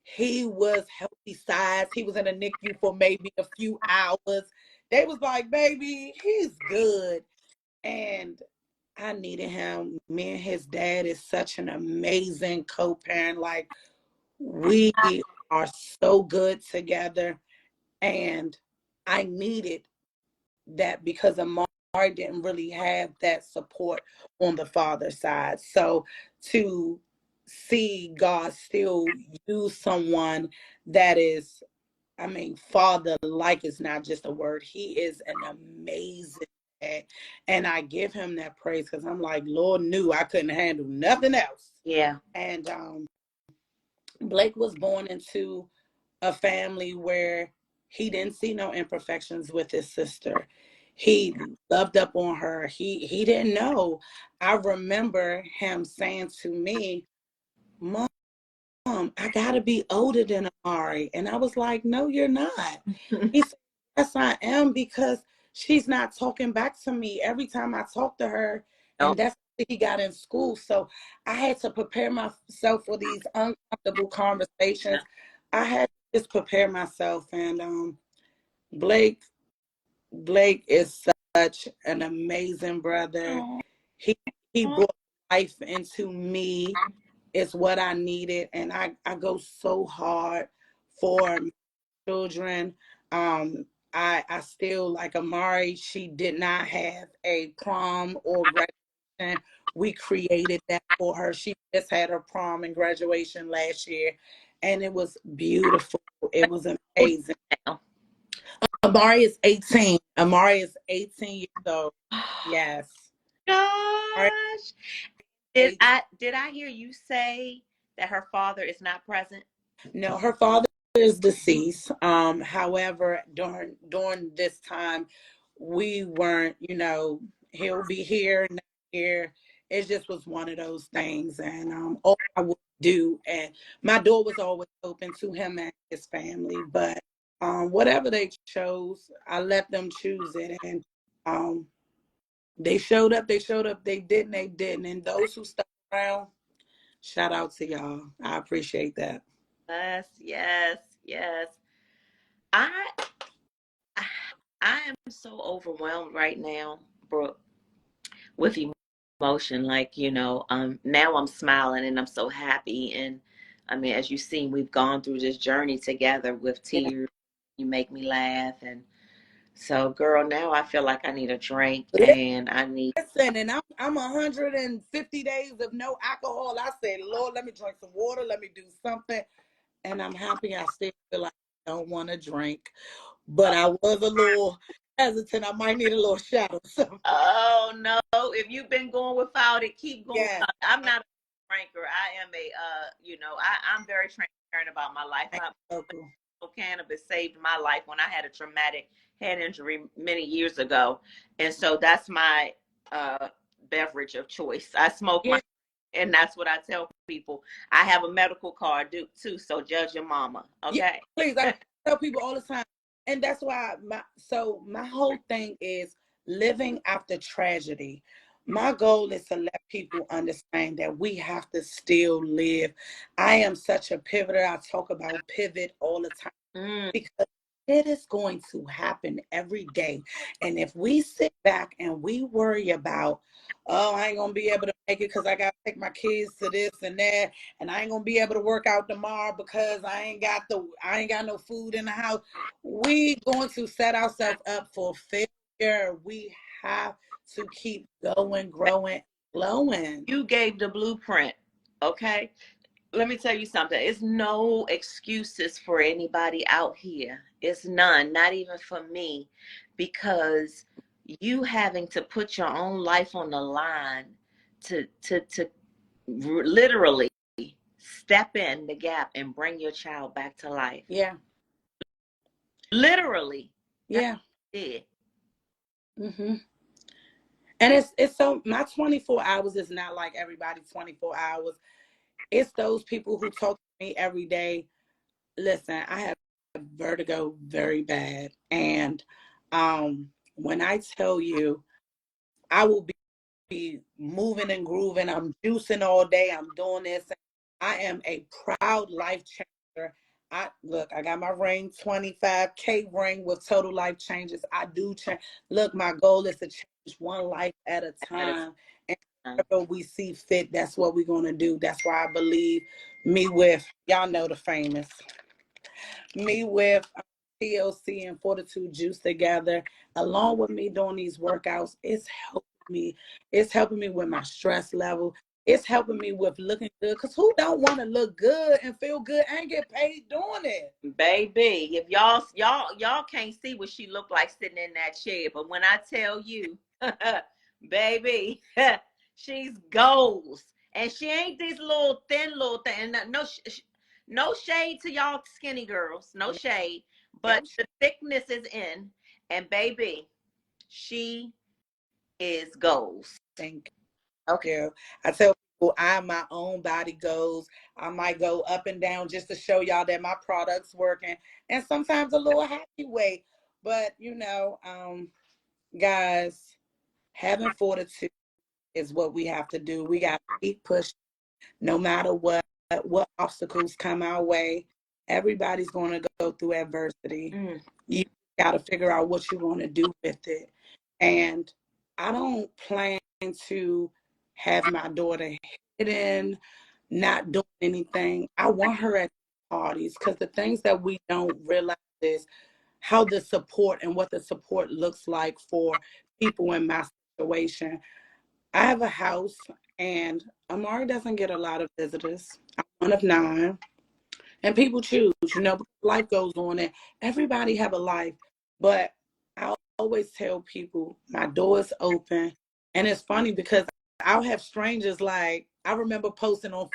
he was healthy size. He was in a NICU for maybe a few hours. They was like, "Baby, he's good." And I needed him. Me and his dad is such an amazing co-parent. Like, we are so good together. And I needed that because Amari didn't really have that support on the father side. So to see God still use someone that is, I mean, father like is not just a word. He is an amazing dad. And I give him that praise because I'm like, Lord knew I couldn't handle nothing else. Yeah. And Blake was born into a family where he didn't see no imperfections with his sister. He loved up on her. He didn't know. I remember him saying to me, "Mom, I gotta be older than Amari." And I was like, "No, you're not." He said, "Yes, I am, because she's not talking back to me every time I talk to her." And Nope. that's what he got in school. So I had to prepare myself for these uncomfortable Yeah. conversations. I had to just prepare myself. And Blake, Blake is such an amazing brother. Aw. He he brought life into me. It's what I needed. And I go so hard for my children. Um, I still like Amari. She did not have a prom or graduation. We created that for her. She just had her prom and graduation last year, and it was beautiful. It was Oh, amazing. now. Amari is 18. Amari is 18 years old. Yes. Amari Gosh. is Did 18. I hear you say that her father is not present? No, her father is deceased. However, during this time, we weren't, he'll be here, not here. It just was one of those things. And all I would do, and my door was always open to him and his family. But whatever they chose, I let them choose it. And um, they showed up, they showed up, they didn't. And those who stuck around, shout out to y'all. I appreciate that. Yes, yes, yes. I I am so overwhelmed right now, Brooke, with emotion. Like, now I'm smiling and I'm so happy. And I mean, as you've seen, we've gone through this journey together with Yeah. tears. You make me laugh. And so, girl, now I feel like I need a drink and I need, Listen, and I'm 150 days of no alcohol. I said, Lord, let me drink some water, let me do something. And I'm happy I still feel like I don't want to drink. but I was a little hesitant. I might need a little shadow. So Oh no! If you've been going without it, keep going. yeah, I'm not a drinker. I am a, I'm very transparent about my life. so cool. Cannabis saved my life when I had a traumatic head injury many years ago, and so that's my uh, beverage of choice. I smoke Yeah, my, and that's what I tell people. I have a medical card too, so judge your mama, yeah. okay? Please, I tell people all the time, and that's why my whole thing is living after tragedy. My goal is to let people understand that we have to still live. I am such a pivoter. I talk about pivot all the time Mm, because it is going to happen every day. And if we sit back and we worry about, oh, I ain't gonna be able to make it because I gotta take my kids to this and that, and I ain't gonna be able to work out tomorrow because I ain't got no food in the house. We going to set ourselves up for failure. We have to keep going, growing, glowing. you gave the blueprint, okay? Let me tell you something. It's no excuses for anybody out here. It's none, not even for me, because you having to put your own life on the line to literally step in the gap and bring your child back to life. Yeah, Literally, that's yeah. what you did. Mm-hmm. And it's so my 24 hours is not like everybody's 24 hours. It's those people who talk to me every day. Listen, I have vertigo very bad. And when I tell you I will be moving and grooving, I'm juicing all day, I'm doing this. I am a proud life changer. I got my ring, 25K ring with total life changes. I do change. Look, my goal is to change one life at a At a time. And time. whatever we see fit, that's what we're gonna do. That's why I believe me with y'all know the famous. Me with TLC and Fortitude Juice together, along with me doing these workouts, it's helping me. It's helping me with my stress level. It's helping me with looking good. Cause who don't want to look good and feel good and get paid doing it? Baby, if y'all can't see what she looked like sitting in that chair, but when I tell you, baby, she's goals, and she ain't these little thin little thing. No, no shade to y'all skinny girls, no shade, but No the thickness is in, and baby, she is goals. thank Okay. you. I tell people I'm my own body goes. I might go up and down just to show y'all that my product's working, and sometimes a little happy weight. But guys, having fortitude is what we have to do. We got to keep pushing no matter what obstacles come our way. Everybody's going to go through adversity. Mm. You got to figure out what you want to do with it. And I don't plan to have my daughter hidden, not doing anything. I want her at parties because the things that we don't realize is how the support and what the support looks like for people in my situation. I have a house, and Amari doesn't get a lot of visitors. I'm one of nine, and people choose. Life goes on, and everybody have a life. But I always tell people my door is open, and it's funny because I'll have strangers like I remember posting on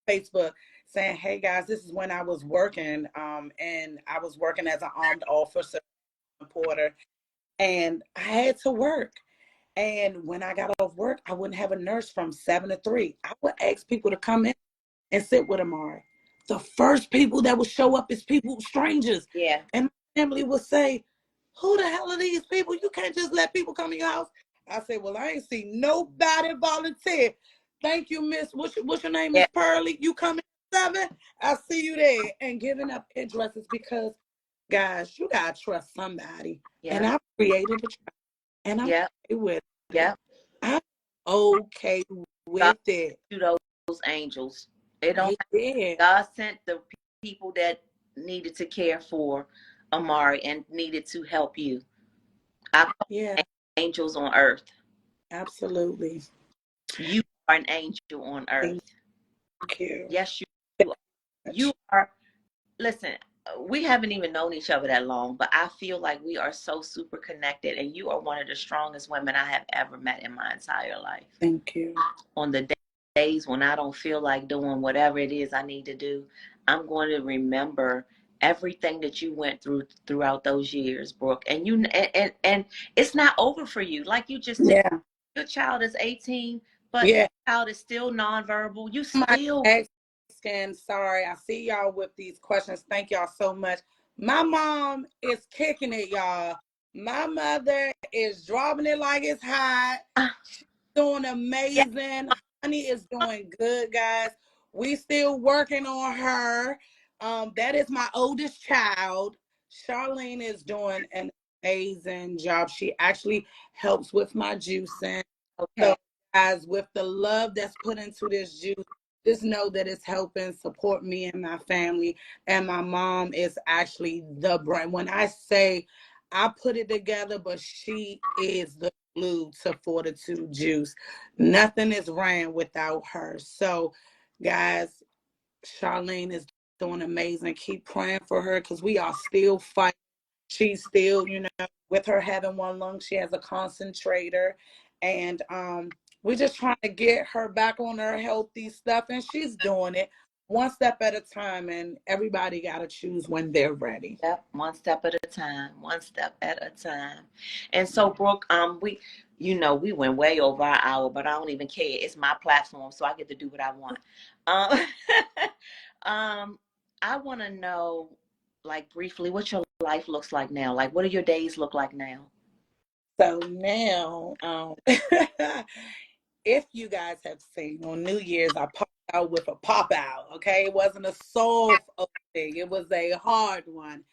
Facebook saying, "Hey guys, this is when I was working, and I was working as an armed officer reporter, and I had to work." And when I got off work, I wouldn't have a nurse from 7 to 3. I would ask people to come in and sit with Amari. The first people that would show up is people, strangers. Yeah. And my family would say, who the hell are these people? You can't just let people come in your house. I said, well, I ain't seen nobody volunteer. Thank you, Miss. What's your name, Yeah. Miss Pearlie? You coming at 7? I see you there. And giving up addresses because, guys, you got to trust somebody. And Yeah. I've created a trust. And I'm Yeah. okay with it. Yeah. I'm okay God with it. to those angels. It don't. He did. God sent the people that needed to care for Amari and needed to help you. I call Yeah, angels on earth. absolutely. You are an angel on Thank earth. you. Yes, Thank you you. you are. Listen, we haven't even known each other that long, but I feel like we are so super connected, and you are one of the strongest women I have ever met in my entire life. Thank you. On the days when I don't feel like doing whatever it is I need to do, I'm going to remember everything that you went through throughout those years, Brooke. And and it's not over for you. Like you just said, Yeah. your child is 18, but Yeah. your child is still nonverbal. You My still asking, sorry, I see y'all with these questions. Thank y'all so much. My mom is kicking it, y'all. My mother is dropping it like it's hot. Doing yeah, amazing. Honey is doing good, guys. We still working on her. That is my oldest child. Charlene is doing an amazing job. She actually helps with my juicing. okay. So, guys, with the love that's put into this juice, just know that it's helping support me and my family. And my mom is actually the brain. When I say I put it together, but she is the glue to Fortitude Juice. Nothing is ran without her. So, guys, Charlene is doing amazing. Keep praying for her because we are still fighting. She's still, with her having one lung, she has a concentrator. And we're just trying to get her back on her healthy stuff. And she's doing it one step at a time. And everybody got to choose when they're ready. Yep, one step at a time, one step at a time. And so, Brooke, we went way over our hour, but I don't even care. It's my platform, so I get to do what I want. Um, um, I want to know, like, briefly, what your life looks like now. Like, what do your days look like now? So now, if you guys have seen on New Year's, I popped out with a pop out. Okay, it wasn't a soft thing; it was a hard one,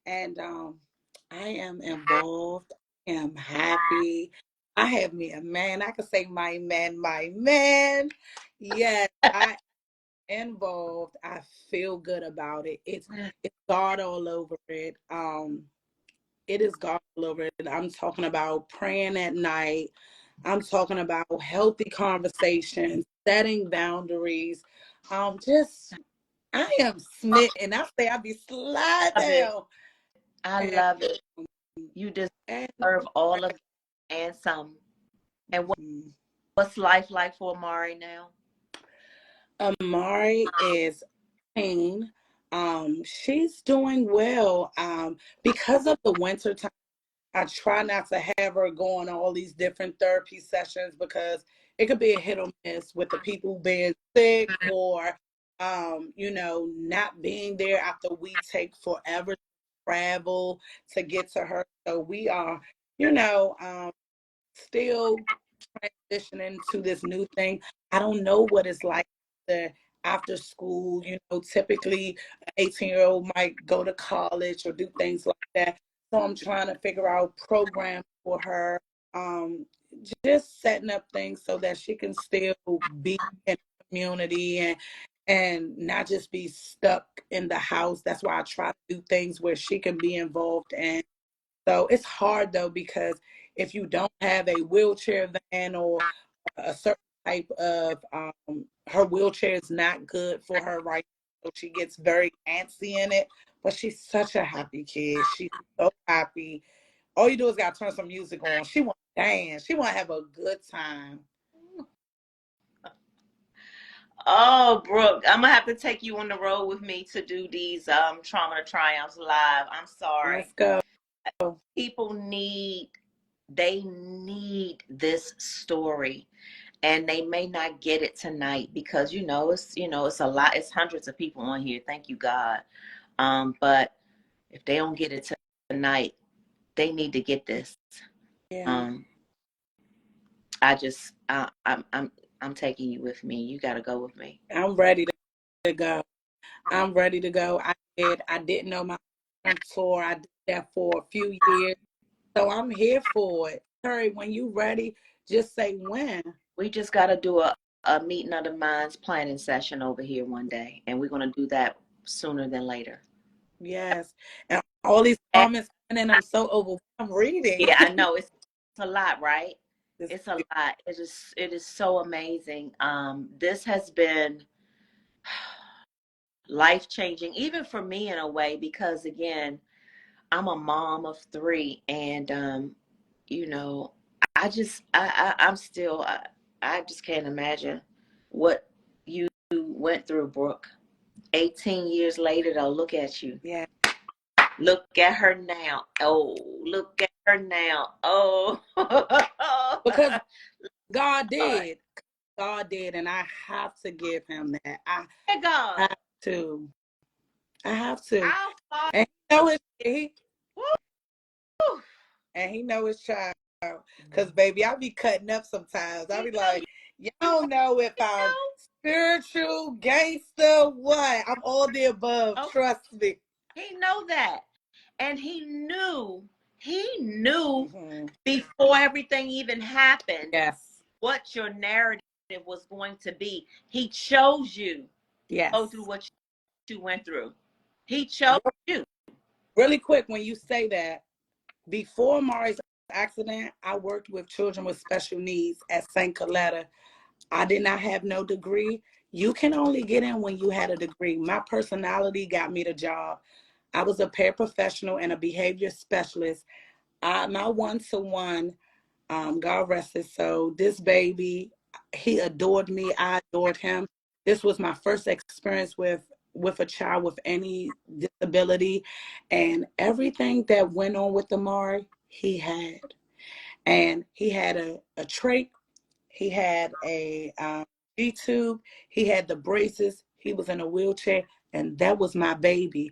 and I am involved. I am happy. I have me a man. I can say my man, my man. Yes, I am involved. I feel good about it. It's God all over it. It is God all over it. I'm talking about praying at night. I'm talking about healthy conversations, setting boundaries. Just I am smitten. I say I be slide Love it. down. I And, love it. You and deserve all of it and some. And what's life like for Amari now? Amari is pain. She's doing well. Because of the winter time, I try not to have her go on all these different therapy sessions because it could be a hit or miss with the people being sick or, not being there after we take forever to travel to get to her. So we are, still transitioning to this new thing. I don't know what it's like after school. Typically an 18-year-old might go to college or do things like that. So I'm trying to figure out programs for her, um, just setting up things so that she can still be in the community and not just be stuck in the house. That's why I try to do things where she can be involved and so it's hard though because if you don't have a wheelchair van or a certain type of her wheelchair is not good for her right now. So she gets very antsy in it. But she's such a happy kid. She's so happy. All you do is gotta turn some music on. She wanna dance. She wanna have a good time. Oh, Brooke, I'm gonna have to take you on the road with me to do these trauma to triumphs live. I'm sorry. Let's go. People they need this story, and they may not get it tonight because it's a lot. It's hundreds of people on here. Thank you, God. But if they don't get it tonight, they need to get this. Yeah. Um, I just I'm taking you with me. You got to go with me. I'm ready to go. I'm ready to go. I didn't know my tour. I did that for a few years. So I'm here for it. Terry, when you ready, just say when. We just got to do a meeting of the minds planning session over here one day, and we're going to do that sooner than later. Yes. And all these And comments coming in, I'm so overwhelmed reading. yeah, I know it's a lot, right? This- It's a lot. It is so amazing. This has been life-changing, even for me in a way, because again, I'm a mom of three, and you know, I'm still, I just can't imagine what you went through, Brooke. 18 years later, though, look at you. Yeah. Look at her now. Oh, look at her now. Oh. Because God did. God did, and I have to give him that. I God. have to. I have to. Our Father. And he know his Woo. and he know his child. Cause baby, I be cutting up sometimes. I be like, you don't know if I'm spiritual, gangster, what? I'm all the above. Oh, Trust me. he know that. And he knew Mm-hmm. before everything even happened Yes. what your narrative was going to be. He chose you to Yes. go through what you went through. He chose you. Really quick, when you say that, before Mari's accident, I worked with children with special needs at St. Coletta. I did not have no degree. You can only get in when you had a degree. My personality got me the job. I was a paraprofessional and a behavior specialist. My one-to-one, God rest his soul, this baby, he adored me. I adored him. This was my first experience with a child with any disability, and everything that went on with Amari, he had. And he had a trach, he had a G-tube, he had the braces, he was in a wheelchair, and that was my baby.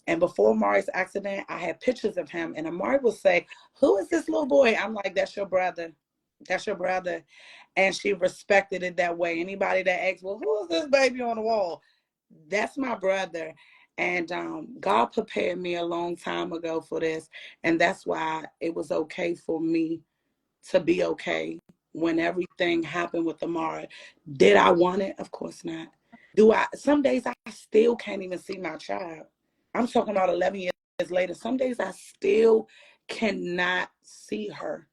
And before Amari's accident, I had pictures of him, and Amari would say, "Who is this little boy?" I'm like, "That's your brother. That's your brother." And she respected it that way. Anybody that asks, "Well, who is this baby on the wall?" That's my brother. And God prepared me a long time ago for this. And that's why it was okay for me to be okay when everything happened with Amara. Did I want it? Of course not. Do I? Some days I still can't even see my child. I'm talking about 11 years later. Some days I still cannot see her.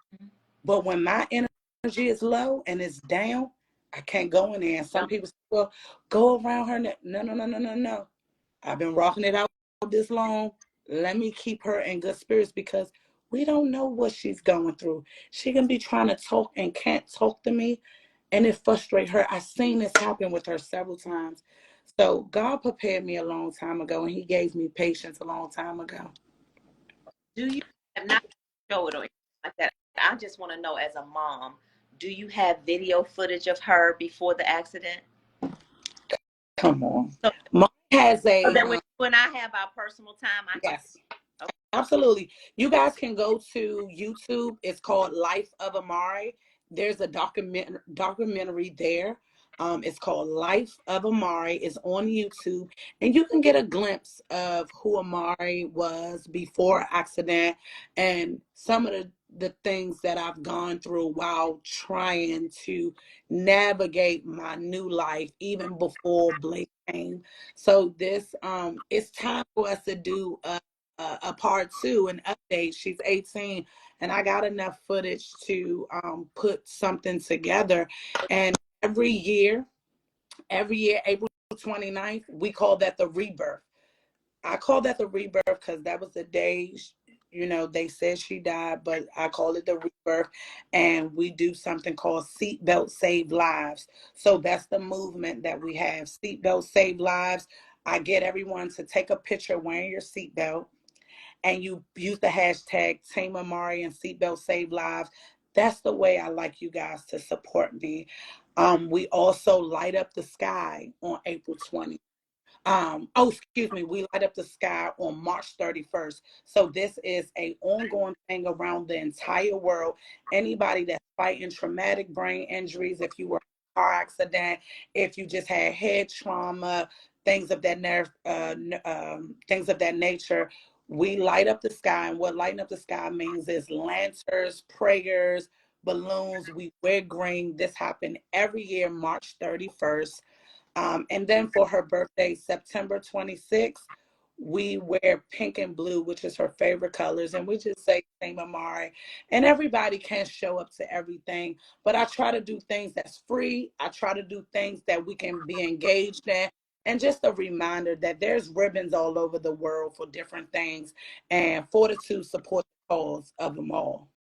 But when my energy is low and it's down, I can't go in there. And some people say, "Well, go around her neck." No, no, no, no, no, no. I've been rocking it out this long. Let me keep her in good spirits, because we don't know what she's going through. She can be trying to talk and can't talk to me, and it frustrates her. I've seen this happen with her several times. So God prepared me a long time ago, and he gave me patience a long time ago. Do you have not show it or anything like that? I just want to know, as a mom, do you have video footage of her before the accident? Come on. So, Mom has so a, that when you and I have our personal time, I can. yes. Okay. Absolutely. You guys can go to YouTube. It's called Life of Amari. There's a documentary there. It's called Life of Amari. It's on YouTube. And you can get a glimpse of who Amari was before accident, and some of the things that I've gone through while trying to navigate my new life, even before Blake came. So this it's time for us to do a part two, an update. She's 18, and I got enough footage to put something together. And every year, April 29th, we call that the rebirth. I call that the rebirth because that was the day, they said she died, but I call it the rebirth. And we do something called Seatbelt Save Lives. So that's the movement that we have. Seatbelt Save Lives. I get everyone to take a picture wearing your seatbelt, and you use the hashtag Team Amari and Seatbelt Save Lives. That's the way I like you guys to support me. We also light up the sky on April 20th. Excuse me, we light up the sky on March 31st. So this is a ongoing thing around the entire world. Anybody that's fighting traumatic brain injuries, if you were in a car accident, if you just had head trauma, things of that things of that nature, we light up the sky. And what lighting up the sky means is lanterns, prayers, balloons. We wear green. This happened every year, March 31st. And then for her birthday, September 26th, we wear pink and blue, which is her favorite colors. And we just say, Team Amari. And everybody can show up to everything. But I try to do things that's free. I try to do things that we can be engaged in. and just a reminder that there's ribbons all over the world for different things, and Fortitude supports the cause of them all.